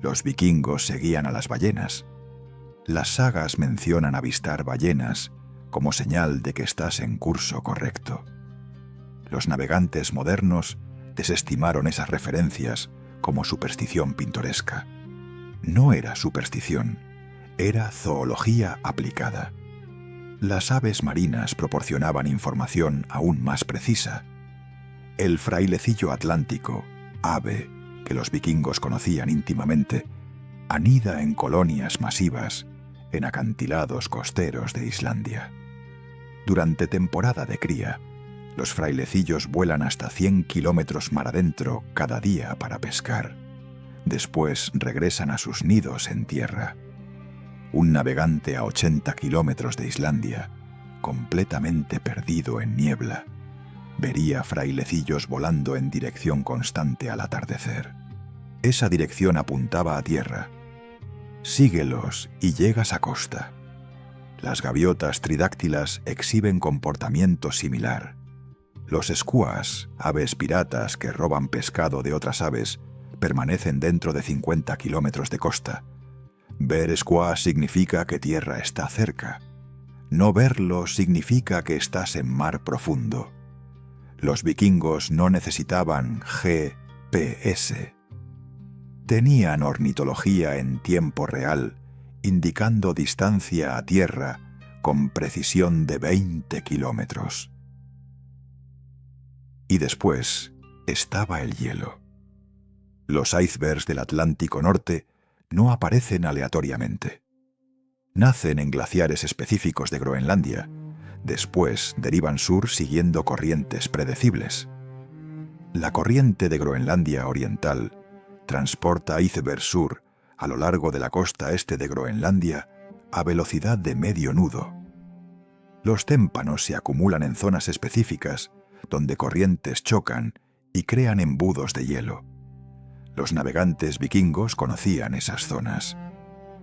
Speaker 1: Los vikingos seguían a las ballenas. Las sagas mencionan avistar ballenas como señal de que estás en curso correcto. Los navegantes modernos desestimaron esas referencias como superstición pintoresca. No era superstición, era zoología aplicada. Las aves marinas proporcionaban información aún más precisa. El frailecillo atlántico, ave que los vikingos conocían íntimamente, anida en colonias masivas en acantilados costeros de Islandia. Durante temporada de cría, los frailecillos vuelan hasta 100 kilómetros mar adentro cada día para pescar. Después regresan a sus nidos en tierra. Un navegante a 80 kilómetros de Islandia, completamente perdido en niebla, vería frailecillos volando en dirección constante al atardecer. Esa dirección apuntaba a tierra. Síguelos y llegas a costa. Las gaviotas tridáctilas exhiben comportamiento similar. Los skuas, aves piratas que roban pescado de otras aves, permanecen dentro de 50 kilómetros de costa. Ver skua significa que tierra está cerca. No verlo significa que estás en mar profundo. Los vikingos no necesitaban GPS. Tenían ornitología en tiempo real, indicando distancia a tierra con precisión de 20 kilómetros. Y después estaba el hielo. Los icebergs del Atlántico Norte no aparecen aleatoriamente. Nacen en glaciares específicos de Groenlandia. Después derivan sur siguiendo corrientes predecibles. La corriente de Groenlandia Oriental transporta iceberg sur a lo largo de la costa este de Groenlandia a velocidad de medio nudo. Los témpanos se acumulan en zonas específicas donde corrientes chocan y crean embudos de hielo. Los navegantes vikingos conocían esas zonas.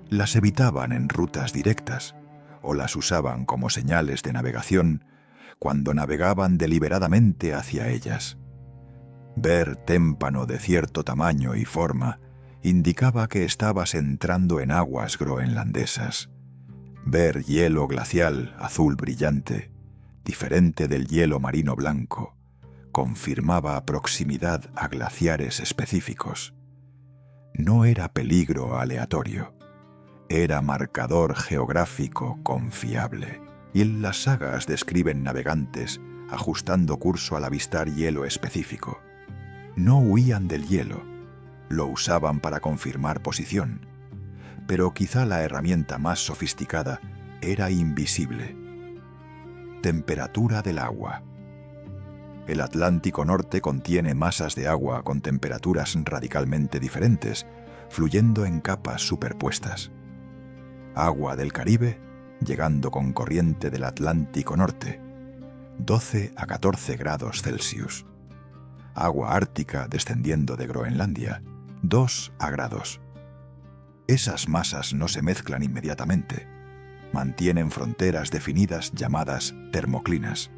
Speaker 1: Las evitaban en rutas directas o las usaban como señales de navegación cuando navegaban deliberadamente hacia ellas. Ver témpano de cierto tamaño y forma indicaba que estabas entrando en aguas groenlandesas. Ver hielo glacial azul brillante, diferente del hielo marino blanco, confirmaba proximidad a glaciares específicos. No era peligro aleatorio, era marcador geográfico confiable. Y en las sagas describen navegantes ajustando curso al avistar hielo específico. No huían del hielo, lo usaban para confirmar posición, pero quizá la herramienta más sofisticada era invisible. Temperatura del agua. El Atlántico Norte contiene masas de agua con temperaturas radicalmente diferentes, fluyendo en capas superpuestas. Agua del Caribe, llegando con corriente del Atlántico Norte, 12 a 14 grados Celsius. Agua ártica descendiendo de Groenlandia, 2 a grados. Esas masas no se mezclan inmediatamente. Mantienen fronteras definidas llamadas termoclinas.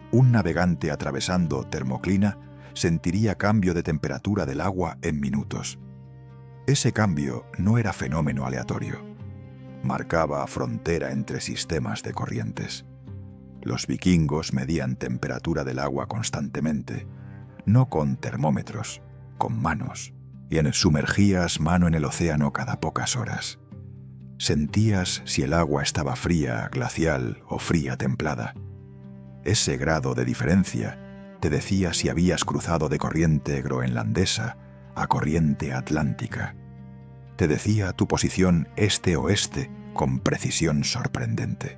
Speaker 1: Un navegante atravesando termoclina sentiría cambio de temperatura del agua en minutos. Ese cambio no era fenómeno aleatorio. Marcaba frontera entre sistemas de corrientes. Los vikingos medían temperatura del agua constantemente, no con termómetros, con manos, y sumergías mano en el océano cada pocas horas. Sentías si el agua estaba fría, glacial o fría templada. Ese grado de diferencia te decía si habías cruzado de corriente groenlandesa a corriente atlántica. Te decía tu posición este-oeste con precisión sorprendente.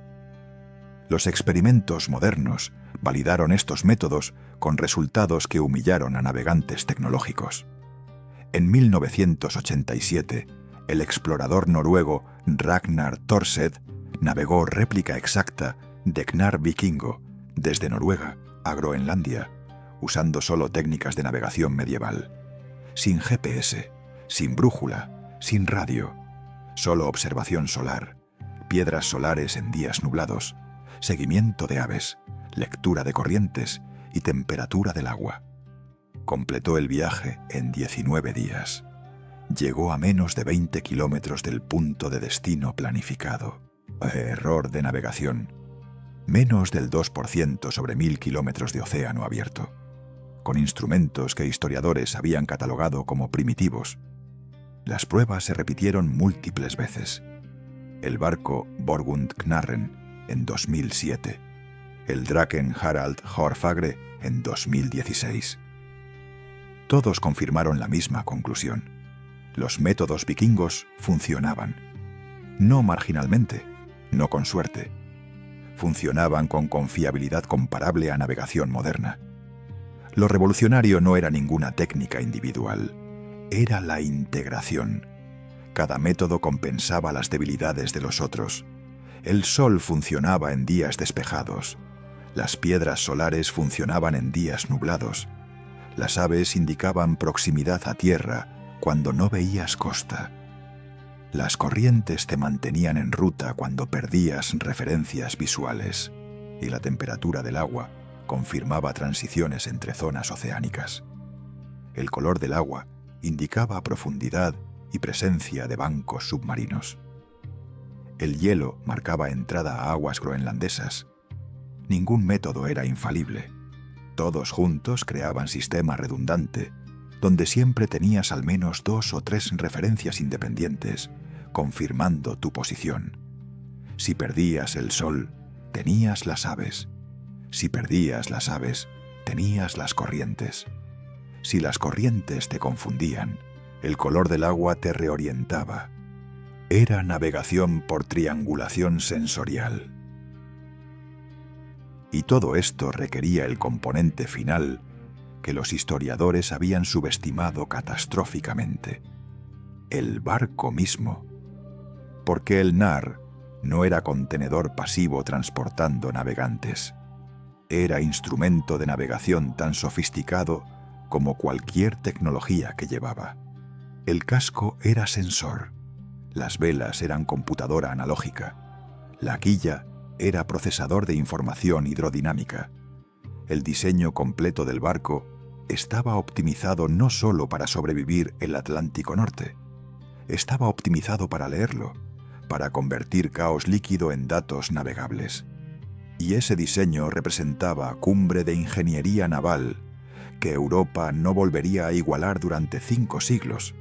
Speaker 1: Los experimentos modernos validaron estos métodos con resultados que humillaron a navegantes tecnológicos. En 1987, el explorador noruego Ragnar Thorsed navegó réplica exacta de Knarr Vikingo desde Noruega a Groenlandia, usando solo técnicas de navegación medieval. Sin GPS, sin brújula, sin radio, solo observación solar, piedras solares en días nublados, seguimiento de aves, lectura de corrientes y temperatura del agua. Completó el viaje en 19 días. Llegó a menos de 20 kilómetros del punto de destino planificado. Error de navegación. Menos del 2% sobre 1000 kilómetros de océano abierto, con instrumentos que historiadores habían catalogado como primitivos. Las pruebas se repitieron múltiples veces. El barco Borgund Knarren en 2007, el Draken Harald Hårfagre en 2016. Todos confirmaron la misma conclusión. Los métodos vikingos funcionaban. No marginalmente, no con suerte. Funcionaban con confiabilidad comparable a navegación moderna. Lo revolucionario no era ninguna técnica individual, era la integración. Cada método compensaba las debilidades de los otros. El sol funcionaba en días despejados. Las piedras solares funcionaban en días nublados. Las aves indicaban proximidad a tierra cuando no veías costa. Las corrientes te mantenían en ruta cuando perdías referencias visuales, y la temperatura del agua confirmaba transiciones entre zonas oceánicas. El color del agua indicaba profundidad y presencia de bancos submarinos. El hielo marcaba entrada a aguas groenlandesas. Ningún método era infalible. Todos juntos creaban sistema redundante, donde siempre tenías al menos 2 o 3 referencias independientes, confirmando tu posición. Si perdías el sol, tenías las aves. Si perdías las aves, tenías las corrientes. Si las corrientes te confundían, el color del agua te reorientaba. Era navegación por triangulación sensorial. Y todo esto requería el componente final que los historiadores habían subestimado catastróficamente: el barco mismo. Porque el Knarr no era contenedor pasivo transportando navegantes. Era instrumento de navegación tan sofisticado como cualquier tecnología que llevaba. El casco era sensor, las velas eran computadora analógica, la quilla era procesador de información hidrodinámica. El diseño completo del barco estaba optimizado no solo para sobrevivir el Atlántico Norte, estaba optimizado para leerlo, para convertir caos líquido en datos navegables. Y ese diseño representaba cumbre de ingeniería naval que Europa no volvería a igualar durante 5 siglos.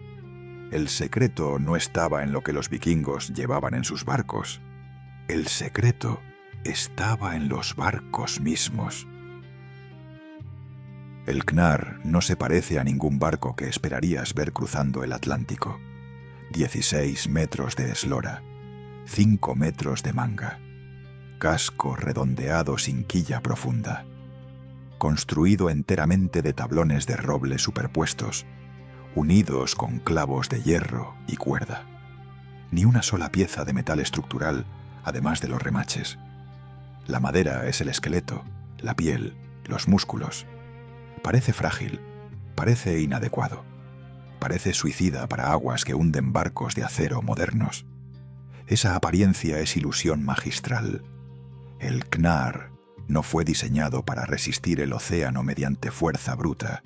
Speaker 1: El secreto no estaba en lo que los vikingos llevaban en sus barcos. El secreto estaba en los barcos mismos. El Knarr no se parece a ningún barco que esperarías ver cruzando el Atlántico. 16 metros de eslora, 5 metros de manga, casco redondeado sin quilla profunda, construido enteramente de tablones de roble superpuestos, unidos con clavos de hierro y cuerda. Ni una sola pieza de metal estructural, además de los remaches. La madera es el esqueleto, la piel, los músculos. Parece frágil, parece inadecuado, parece suicida para aguas que hunden barcos de acero modernos. Esa apariencia es ilusión magistral. El Knarr no fue diseñado para resistir el océano mediante fuerza bruta.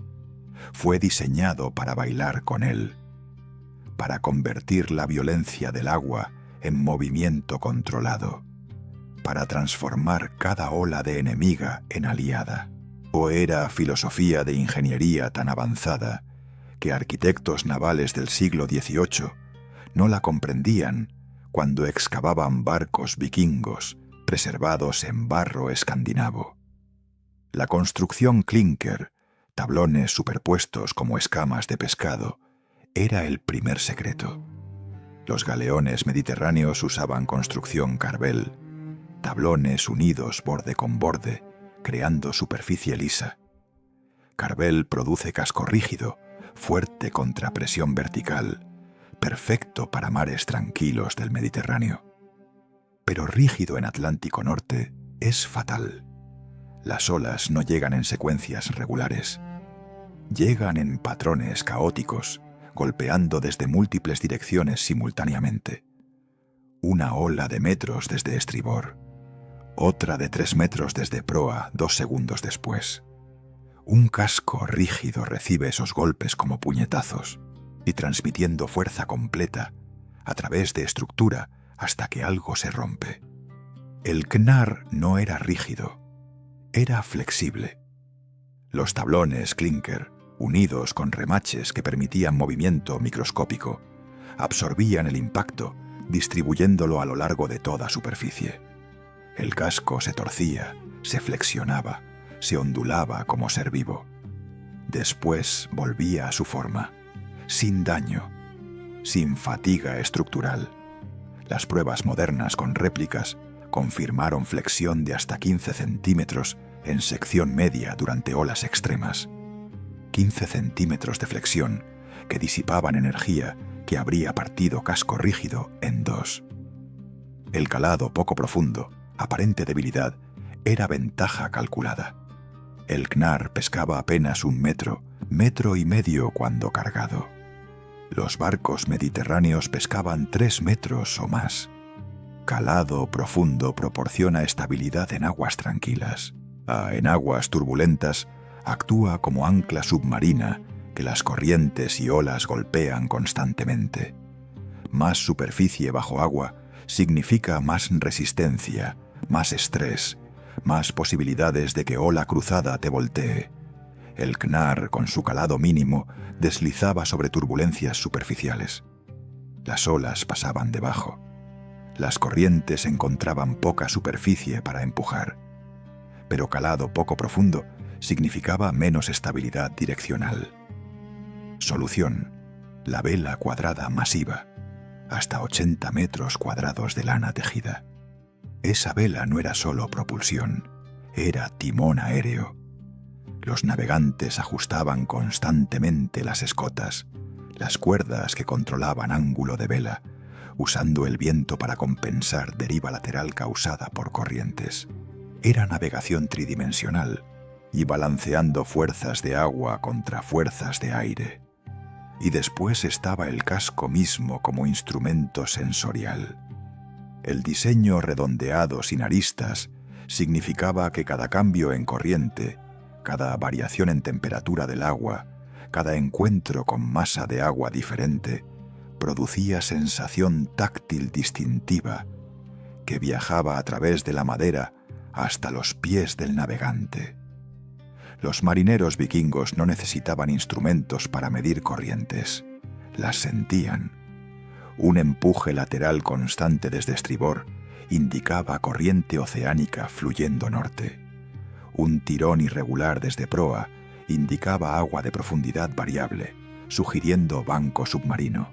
Speaker 1: Fue diseñado para bailar con él, para convertir la violencia del agua en movimiento controlado, para transformar cada ola de enemiga en aliada. ¿O era filosofía de ingeniería tan avanzada que arquitectos navales del siglo XVIII no la comprendían cuando excavaban barcos vikingos preservados en barro escandinavo? La construcción clinker, tablones superpuestos como escamas de pescado, era el primer secreto. Los galeones mediterráneos usaban construcción Carvel, tablones unidos borde con borde, creando superficie lisa. Carvel produce casco rígido, fuerte contra presión vertical, perfecto para mares tranquilos del Mediterráneo. Pero rígido en Atlántico Norte es fatal. Las olas no llegan en secuencias regulares. Llegan en patrones caóticos, golpeando desde múltiples direcciones simultáneamente. Una ola de metros desde estribor, otra de 3 metros desde proa 2 segundos después. Un casco rígido recibe esos golpes como puñetazos y transmitiendo fuerza completa a través de estructura hasta que algo se rompe. El Knarr no era rígido, era flexible. Los tablones clinker, unidos con remaches que permitían movimiento microscópico, absorbían el impacto, distribuyéndolo a lo largo de toda superficie. El casco se torcía, se flexionaba, se ondulaba como ser vivo. Después volvía a su forma, sin daño, sin fatiga estructural. Las pruebas modernas con réplicas confirmaron flexión de hasta 15 centímetros en sección media durante olas extremas. 15 centímetros de flexión que disipaban energía que habría partido casco rígido en 2. El calado poco profundo, aparente debilidad, era ventaja calculada. El Knarr pescaba apenas 1 metro, metro y medio cuando cargado. Los barcos mediterráneos pescaban 3 metros o más. Calado profundo proporciona estabilidad en aguas tranquilas. En aguas turbulentas actúa como ancla submarina que las corrientes y olas golpean constantemente. Más superficie bajo agua significa más resistencia, más estrés, más posibilidades de que ola cruzada te voltee. El Knarr, con su calado mínimo, deslizaba sobre turbulencias superficiales. Las olas pasaban debajo. Las corrientes encontraban poca superficie para empujar. Pero calado poco profundo significaba menos estabilidad direccional. Solución: la vela cuadrada masiva, hasta 80 metros cuadrados de lana tejida. Esa vela no era solo propulsión, era timón aéreo. Los navegantes ajustaban constantemente las escotas, las cuerdas que controlaban ángulo de vela, usando el viento para compensar deriva lateral causada por corrientes. Era navegación tridimensional, y balanceando fuerzas de agua contra fuerzas de aire. Y después estaba el casco mismo como instrumento sensorial. El diseño redondeado sin aristas significaba que cada cambio en corriente, cada variación en temperatura del agua, cada encuentro con masa de agua diferente, producía sensación táctil distintiva que viajaba a través de la madera hasta los pies del navegante. Los marineros vikingos no necesitaban instrumentos para medir corrientes, las sentían. Un empuje lateral constante desde estribor indicaba corriente oceánica fluyendo norte. Un tirón irregular desde proa indicaba agua de profundidad variable, sugiriendo banco submarino.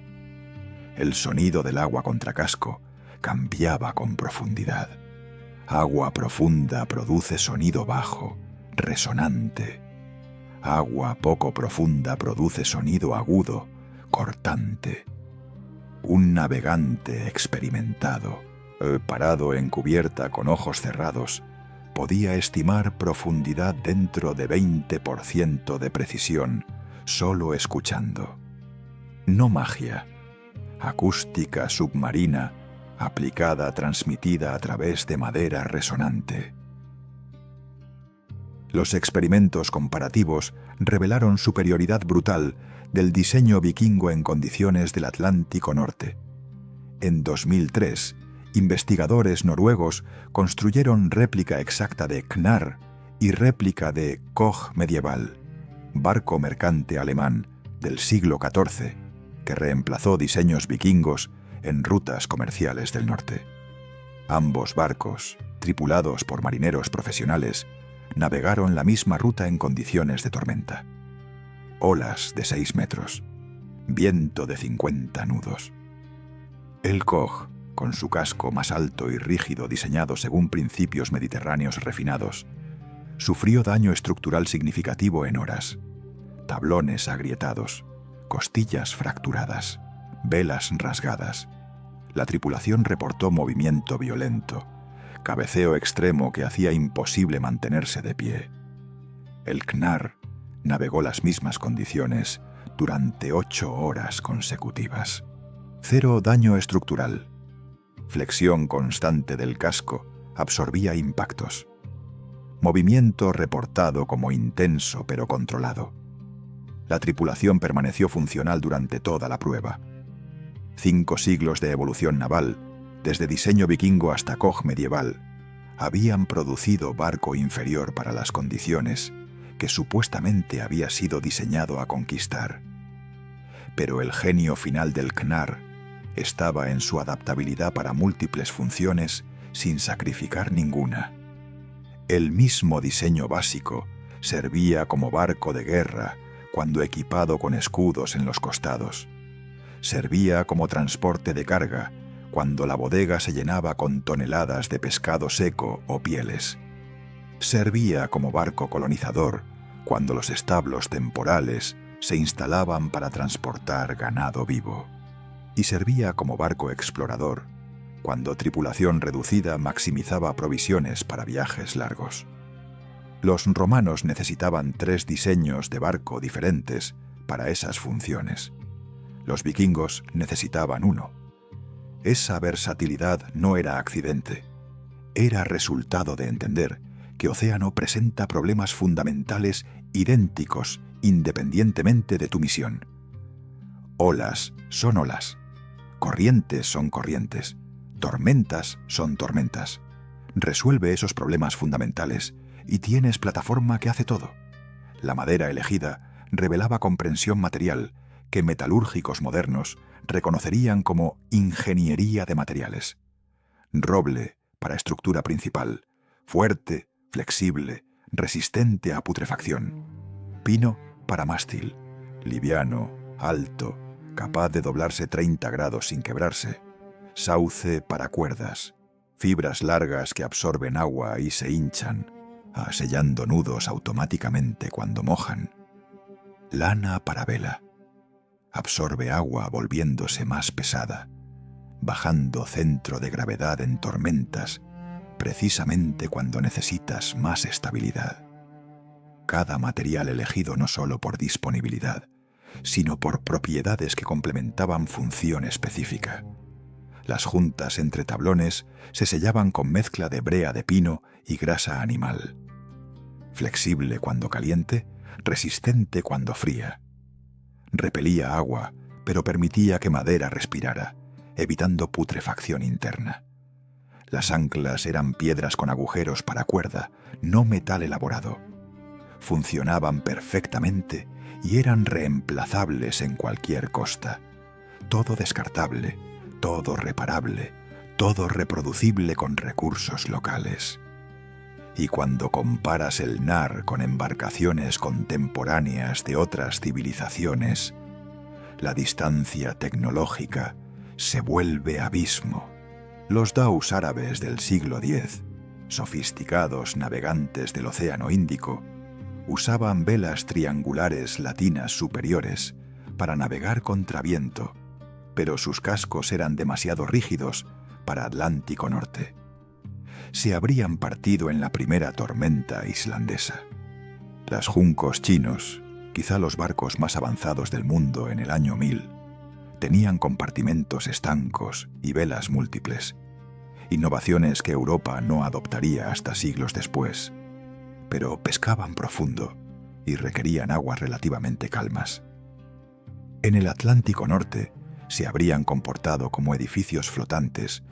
Speaker 1: El sonido del agua contra casco cambiaba con profundidad. Agua profunda produce sonido bajo, resonante. Agua poco profunda produce sonido agudo, cortante. Un navegante experimentado, parado en cubierta con ojos cerrados, podía estimar profundidad dentro de 20% de precisión, solo escuchando. No magia, acústica submarina, aplicada, transmitida a través de madera resonante. Los experimentos comparativos revelaron superioridad brutal del diseño vikingo en condiciones del Atlántico Norte. En 2003, investigadores noruegos construyeron réplica exacta de Knarr y réplica de Koch medieval, barco mercante alemán del siglo XIV, que reemplazó diseños vikingos en rutas comerciales del norte. Ambos barcos, tripulados por marineros profesionales, navegaron la misma ruta en condiciones de tormenta. Olas de 6 metros, viento de 50 nudos. El Koch, con su casco más alto y rígido diseñado según principios mediterráneos refinados, sufrió daño estructural significativo en horas. Tablones agrietados, costillas fracturadas, velas rasgadas. La tripulación reportó movimiento violento, cabeceo extremo que hacía imposible mantenerse de pie. El Knarr navegó las mismas condiciones durante 8 horas consecutivas. Cero daño estructural. Flexión constante del casco absorbía impactos. Movimiento reportado como intenso pero controlado. La tripulación permaneció funcional durante toda la prueba. 5 siglos de evolución naval, desde diseño vikingo hasta Koch medieval, habían producido barco inferior para las condiciones que supuestamente había sido diseñado a conquistar. Pero el genio final del Knarr estaba en su adaptabilidad para múltiples funciones sin sacrificar ninguna. El mismo diseño básico servía como barco de guerra cuando equipado con escudos en los costados. Servía como transporte de carga cuando la bodega se llenaba con toneladas de pescado seco o pieles. Servía como barco colonizador cuando los establos temporales se instalaban para transportar ganado vivo. Y servía como barco explorador cuando tripulación reducida maximizaba provisiones para viajes largos. Los romanos necesitaban 3 diseños de barco diferentes para esas funciones. Los vikingos necesitaban 1. Esa versatilidad no era accidente. Era resultado de entender que océano presenta problemas fundamentales idénticos independientemente de tu misión. Olas son olas. Corrientes son corrientes. Tormentas son tormentas. Resuelve esos problemas fundamentales y tienes plataforma que hace todo. La madera elegida revelaba comprensión material que metalúrgicos modernos reconocerían como ingeniería de materiales. Roble para estructura principal, fuerte, flexible, resistente a putrefacción. Pino para mástil, liviano, alto, capaz de doblarse 30 grados sin quebrarse. Sauce para cuerdas, fibras largas que absorben agua y se hinchan, sellando nudos automáticamente cuando mojan. Lana para vela. Absorbe agua volviéndose más pesada, bajando centro de gravedad en tormentas, precisamente cuando necesitas más estabilidad. cada material elegido no solo por disponibilidad, sino por propiedades que complementaban función específica. Las juntas entre tablones se sellaban con mezcla de brea de pino y grasa animal. Flexible cuando caliente, resistente cuando fría. Repelía agua, pero permitía que madera respirara, evitando putrefacción interna. Las anclas eran piedras con agujeros para cuerda, no metal elaborado. Funcionaban perfectamente y eran reemplazables en cualquier costa. Todo descartable, todo reparable, todo reproducible con recursos locales. Y cuando comparas el NAR con embarcaciones contemporáneas de otras civilizaciones, la distancia tecnológica se vuelve abismo. Los daus árabes del siglo X, sofisticados navegantes del Océano Índico, usaban velas triangulares latinas superiores para navegar contra viento, pero sus cascos eran demasiado rígidos para Atlántico Norte. Se habrían partido en la primera tormenta islandesa. Las juncos chinos, quizá los barcos más avanzados del mundo en el año 1000, tenían compartimentos estancos y velas múltiples, innovaciones que Europa no adoptaría hasta siglos después, pero pescaban profundo y requerían aguas relativamente calmas. En el Atlántico Norte se habrían comportado como edificios flotantes,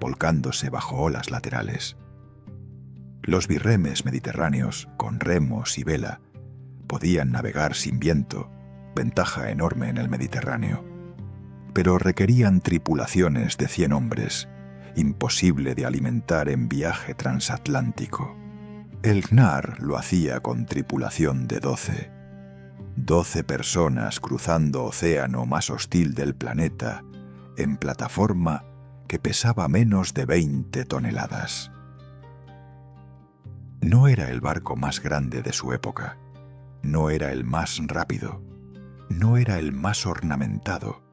Speaker 1: volcándose bajo olas laterales. Los birremes mediterráneos, con remos y vela, podían navegar sin viento, ventaja enorme en el Mediterráneo, pero requerían tripulaciones de 100 hombres, imposible de alimentar en viaje transatlántico. El CNAR lo hacía con tripulación de 12. 12 personas cruzando océano más hostil del planeta en plataforma que pesaba menos de 20 toneladas. No era el barco más grande de su época, no era el más rápido, no era el más ornamentado,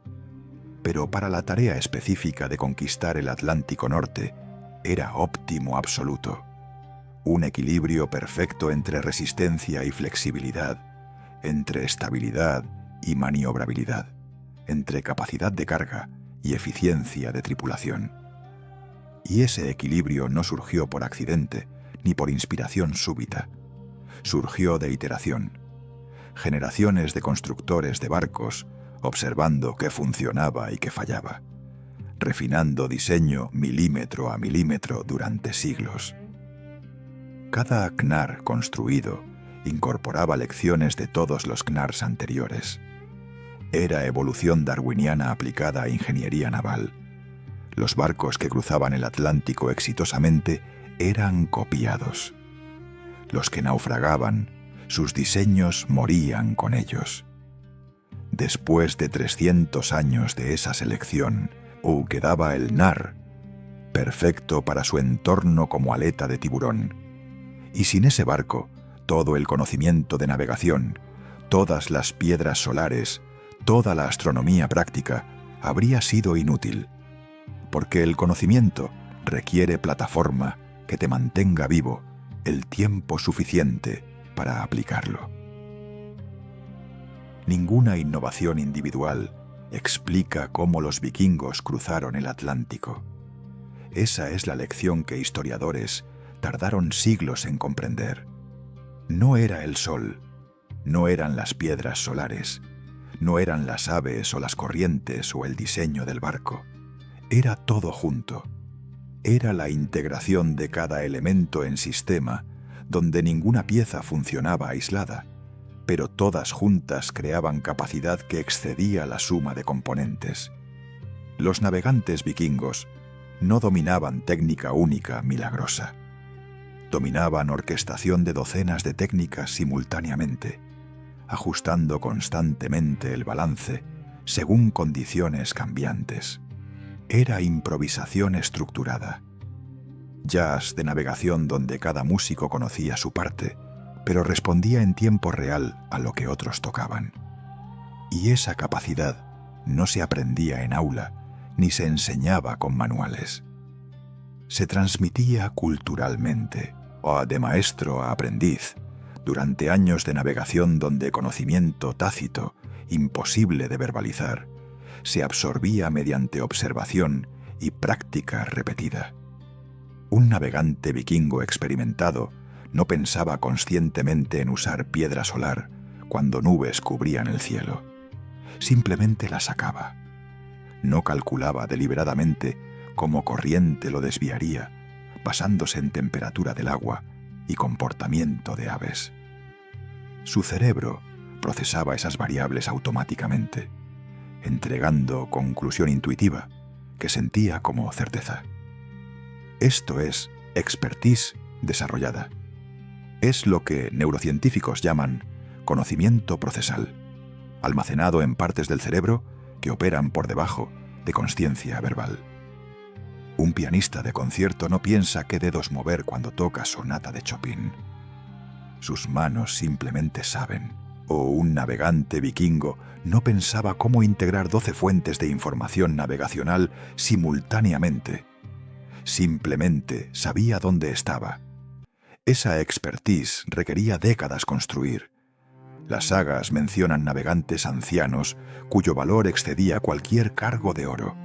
Speaker 1: pero para la tarea específica de conquistar el Atlántico Norte era óptimo absoluto. Un equilibrio perfecto entre resistencia y flexibilidad, entre estabilidad y maniobrabilidad, entre capacidad de carga y eficiencia de tripulación. Y ese equilibrio no surgió por accidente ni por inspiración súbita. Surgió de iteración. Generaciones de constructores de barcos observando qué funcionaba y qué fallaba, refinando diseño milímetro a milímetro durante siglos. Cada CNAR construido incorporaba lecciones de todos los CNARs anteriores. Era evolución darwiniana aplicada a ingeniería naval. Los barcos que cruzaban el Atlántico exitosamente eran copiados. Los que naufragaban, sus diseños morían con ellos. Después de 300 años de esa selección, quedaba el NAR, perfecto para su entorno como aleta de tiburón. Y sin ese barco, todo el conocimiento de navegación, todas las piedras solares, toda la astronomía práctica, habría sido inútil. Porque el conocimiento requiere plataforma que te mantenga vivo el tiempo suficiente para aplicarlo. Ninguna innovación individual explica cómo los vikingos cruzaron el Atlántico. Esa es la lección que historiadores tardaron siglos en comprender. No era el sol, no eran las piedras solares, no eran las aves o las corrientes o el diseño del barco. Era todo junto. Era la integración de cada elemento en sistema, donde ninguna pieza funcionaba aislada, pero todas juntas creaban capacidad que excedía la suma de componentes. Los navegantes vikingos no dominaban técnica única milagrosa. Dominaban orquestación de docenas de técnicas simultáneamente, ajustando constantemente el balance según condiciones cambiantes. Era improvisación estructurada. Jazz de navegación donde cada músico conocía su parte, pero respondía en tiempo real a lo que otros tocaban. Y esa capacidad no se aprendía en aula, ni se enseñaba con manuales. Se transmitía culturalmente, o de maestro a aprendiz, Durante años de navegación donde conocimiento tácito, imposible de verbalizar, se absorbía mediante observación y práctica repetida. Un navegante vikingo experimentado no pensaba conscientemente en usar piedra solar cuando nubes cubrían el cielo. Simplemente la sacaba. No calculaba deliberadamente cómo corriente lo desviaría, basándose en temperatura del agua y comportamiento de aves. Su cerebro procesaba esas variables automáticamente, entregando conclusión intuitiva que sentía como certeza. Esto es expertise desarrollada. Es lo que neurocientíficos llaman conocimiento procesal, almacenado en partes del cerebro que operan por debajo de consciencia verbal. Un pianista de concierto no piensa qué dedos mover cuando toca sonata de Chopin. Sus manos simplemente saben. O un navegante vikingo no pensaba cómo integrar 12 fuentes de información navegacional simultáneamente. Simplemente sabía dónde estaba. Esa expertise requería décadas construir. Las sagas mencionan navegantes ancianos cuyo valor excedía cualquier cargo de oro.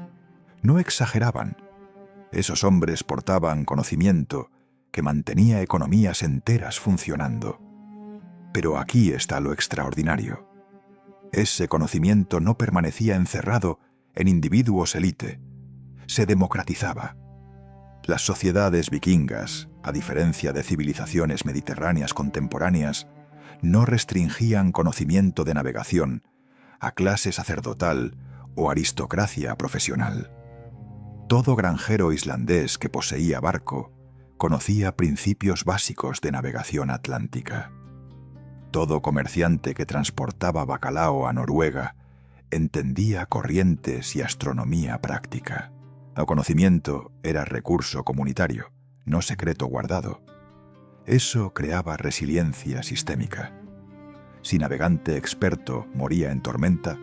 Speaker 1: No exageraban. Esos hombres portaban conocimiento que mantenía economías enteras funcionando. Pero aquí está lo extraordinario. Ese conocimiento no permanecía encerrado en individuos élite. Se democratizaba. Las sociedades vikingas, a diferencia de civilizaciones mediterráneas contemporáneas, no restringían conocimiento de navegación a clase sacerdotal o aristocracia profesional. Todo granjero islandés que poseía barco conocía principios básicos de navegación atlántica. Todo comerciante que transportaba bacalao a Noruega entendía corrientes y astronomía práctica. El conocimiento era recurso comunitario, no secreto guardado. Eso creaba resiliencia sistémica. Si navegante experto moría en tormenta,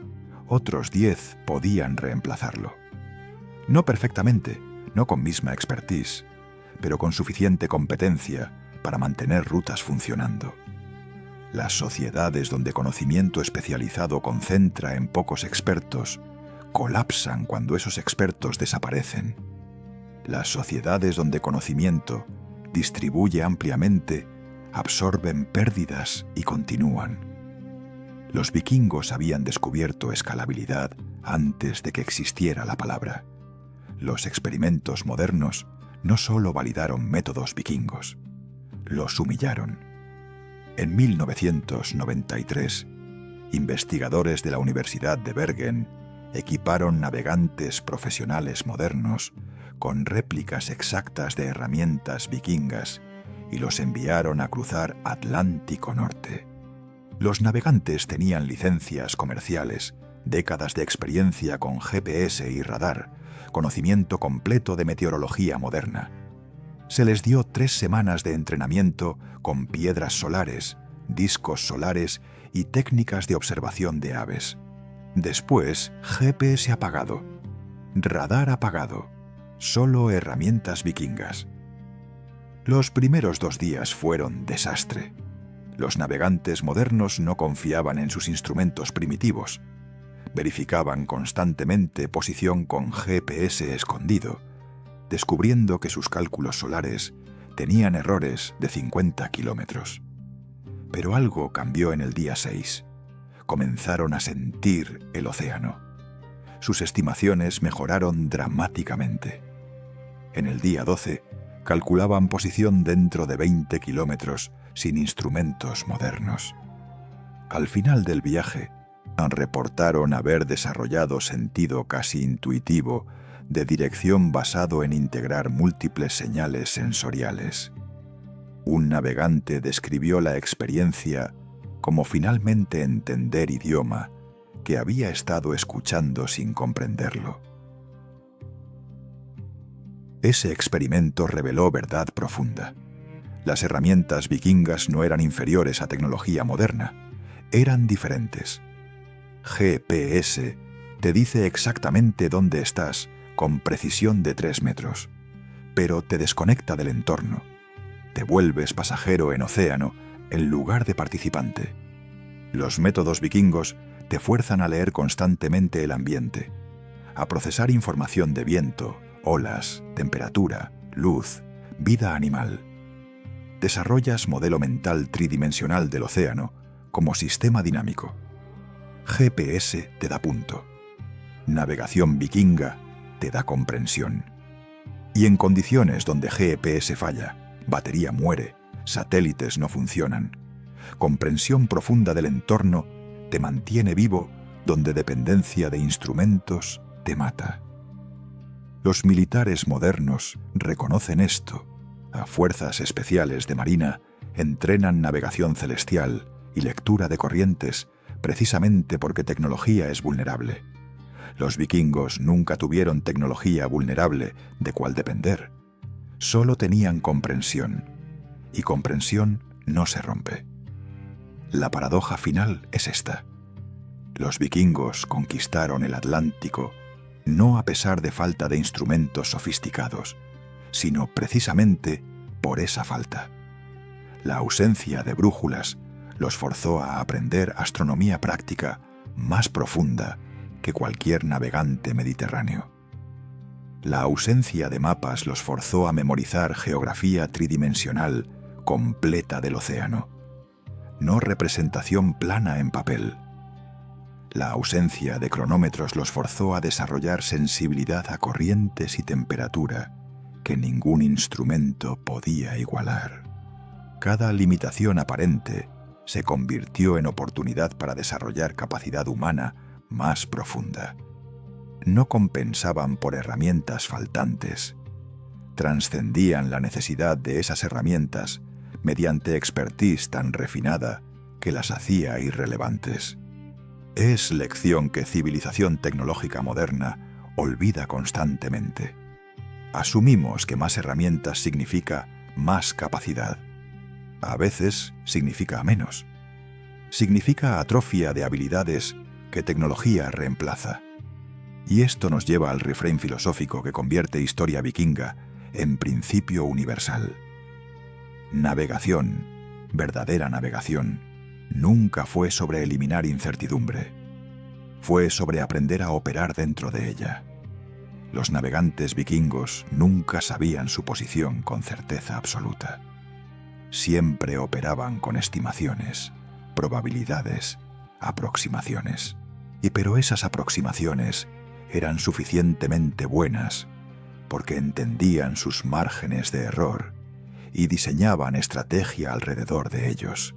Speaker 1: otros 10 podían reemplazarlo. No perfectamente, no con misma expertise, pero con suficiente competencia para mantener rutas funcionando. Las sociedades donde conocimiento especializado concentra en pocos expertos colapsan cuando esos expertos desaparecen. Las sociedades donde conocimiento distribuye ampliamente absorben pérdidas y continúan. Los vikingos habían descubierto escalabilidad antes de que existiera la palabra. Los experimentos modernos no solo validaron métodos vikingos, los humillaron. En 1993, investigadores de la Universidad de Bergen equiparon navegantes profesionales modernos con réplicas exactas de herramientas vikingas y los enviaron a cruzar Atlántico Norte. Los navegantes tenían licencias comerciales, décadas de experiencia con GPS y radar, conocimiento completo de meteorología moderna. Se les dio 3 semanas de entrenamiento con piedras solares, discos solares y técnicas de observación de aves. Después, GPS apagado, radar apagado, solo herramientas vikingas. Los primeros 2 días fueron desastre. Los navegantes modernos no confiaban en sus instrumentos primitivos. Verificaban constantemente posición con GPS escondido, descubriendo que sus cálculos solares tenían errores de 50 kilómetros. Pero algo cambió en el día 6. Comenzaron a sentir el océano. Sus estimaciones mejoraron dramáticamente. En el día 12, calculaban posición dentro de 20 kilómetros sin instrumentos modernos. Al final del viaje, reportaron haber desarrollado sentido casi intuitivo de dirección basado en integrar múltiples señales sensoriales. Un navegante describió la experiencia como finalmente entender idioma que había estado escuchando sin comprenderlo. Ese experimento reveló verdad profunda. Las herramientas vikingas no eran inferiores a tecnología moderna, eran diferentes. GPS te dice exactamente dónde estás con precisión de 3 metros, pero te desconecta del entorno. Te vuelves pasajero en océano en lugar de participante. Los métodos vikingos te fuerzan a leer constantemente el ambiente, a procesar información de viento, olas, temperatura, luz, vida animal. Desarrollas modelo mental tridimensional del océano como sistema dinámico. GPS te da punto. Navegación vikinga te da comprensión. Y en condiciones donde GPS falla, batería muere, satélites no funcionan, comprensión profunda del entorno te mantiene vivo donde dependencia de instrumentos te mata. Los militares modernos reconocen esto. A fuerzas especiales de marina entrenan navegación celestial y lectura de corrientes precisamente porque tecnología es vulnerable. Los vikingos nunca tuvieron tecnología vulnerable de cual depender. Solo tenían comprensión, y comprensión no se rompe. La paradoja final es esta. Los vikingos conquistaron el Atlántico no a pesar de falta de instrumentos sofisticados, sino precisamente por esa falta. La ausencia de brújulas los forzó a aprender astronomía práctica más profunda que cualquier navegante mediterráneo. La ausencia de mapas los forzó a memorizar geografía tridimensional completa del océano, no representación plana en papel. La ausencia de cronómetros los forzó a desarrollar sensibilidad a corrientes y temperatura que ningún instrumento podía igualar. Cada limitación aparente se convirtió en oportunidad para desarrollar capacidad humana más profunda. No compensaban por herramientas faltantes. Trascendían la necesidad de esas herramientas mediante expertise tan refinada que las hacía irrelevantes. Es lección que civilización tecnológica moderna olvida constantemente. Asumimos que más herramientas significa más capacidad. A veces significa menos. Significa atrofia de habilidades que tecnología reemplaza. Y esto nos lleva al refrán filosófico que convierte historia vikinga en principio universal. Navegación, verdadera navegación, nunca fue sobre eliminar incertidumbre. Fue sobre aprender a operar dentro de ella. Los navegantes vikingos nunca sabían su posición con certeza absoluta. Siempre operaban con estimaciones, probabilidades, aproximaciones. Pero esas aproximaciones eran suficientemente buenas porque entendían sus márgenes de error y diseñaban estrategia alrededor de ellos.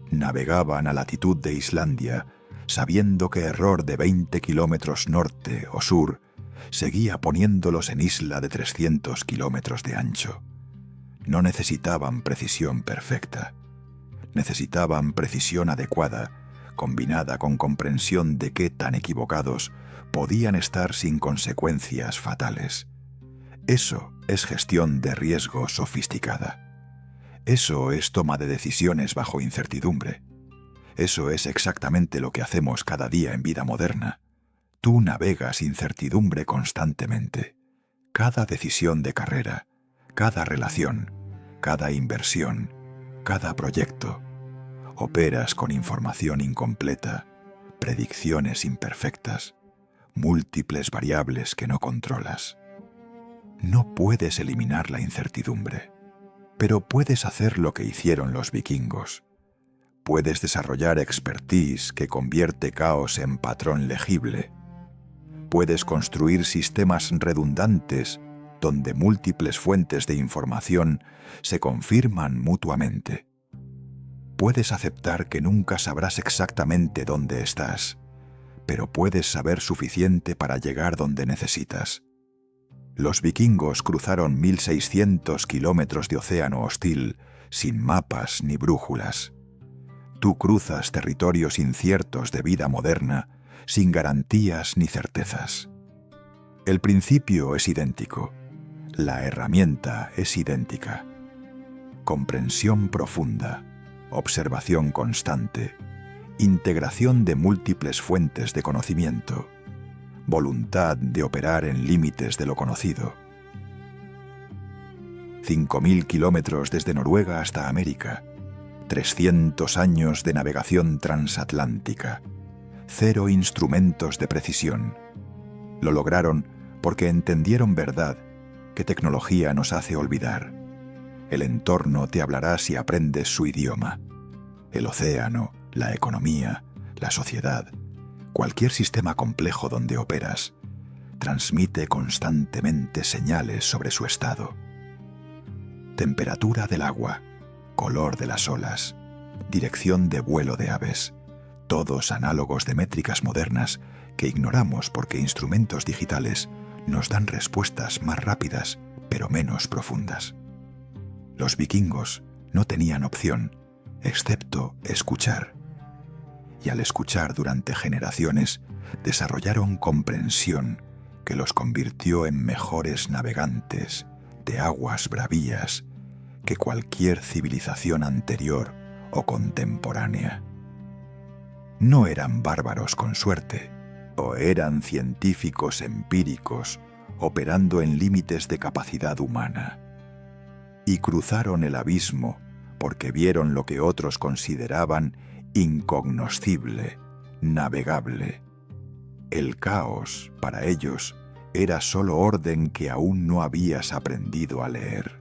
Speaker 1: Navegaban a latitud de Islandia sabiendo que error de 20 kilómetros norte o sur seguía poniéndolos en isla de 300 kilómetros de ancho. No necesitaban precisión perfecta. Necesitaban precisión adecuada, combinada con comprensión de qué tan equivocados podían estar sin consecuencias fatales. Eso es gestión de riesgo sofisticada. Eso es toma de decisiones bajo incertidumbre. Eso es exactamente lo que hacemos cada día en vida moderna. Tú navegas incertidumbre constantemente. Cada decisión de carrera, cada relación, cada inversión, cada proyecto. Operas con información incompleta, predicciones imperfectas, múltiples variables que no controlas. No puedes eliminar la incertidumbre, pero puedes hacer lo que hicieron los vikingos. Puedes desarrollar expertise que convierte caos en patrón legible. Puedes construir sistemas redundantes donde múltiples fuentes de información se confirman mutuamente. Puedes aceptar que nunca sabrás exactamente dónde estás, pero puedes saber suficiente para llegar donde necesitas. Los vikingos cruzaron 1600 kilómetros de océano hostil sin mapas ni brújulas. Tú cruzas territorios inciertos de vida moderna sin garantías ni certezas. El principio es idéntico. La herramienta es idéntica. Comprensión profunda, observación constante, integración de múltiples fuentes de conocimiento, voluntad de operar en límites de lo conocido. 5000 kilómetros desde Noruega hasta América, 300 años de navegación transatlántica, 0 instrumentos de precisión. Lo lograron porque entendieron verdad que tecnología nos hace olvidar. El entorno te hablará si aprendes su idioma. El océano, la economía, la sociedad, cualquier sistema complejo donde operas, transmite constantemente señales sobre su estado. Temperatura del agua, color de las olas, dirección de vuelo de aves, todos análogos de métricas modernas que ignoramos porque instrumentos digitales nos dan respuestas más rápidas pero menos profundas. Los vikingos no tenían opción, excepto escuchar. Y al escuchar durante generaciones, desarrollaron comprensión que los convirtió en mejores navegantes de aguas bravías que cualquier civilización anterior o contemporánea. No eran bárbaros con suerte, o eran científicos empíricos operando en límites de capacidad humana. Y cruzaron el abismo porque vieron lo que otros consideraban incognoscible, navegable. El caos, para ellos, era solo orden que aún no habías aprendido a leer.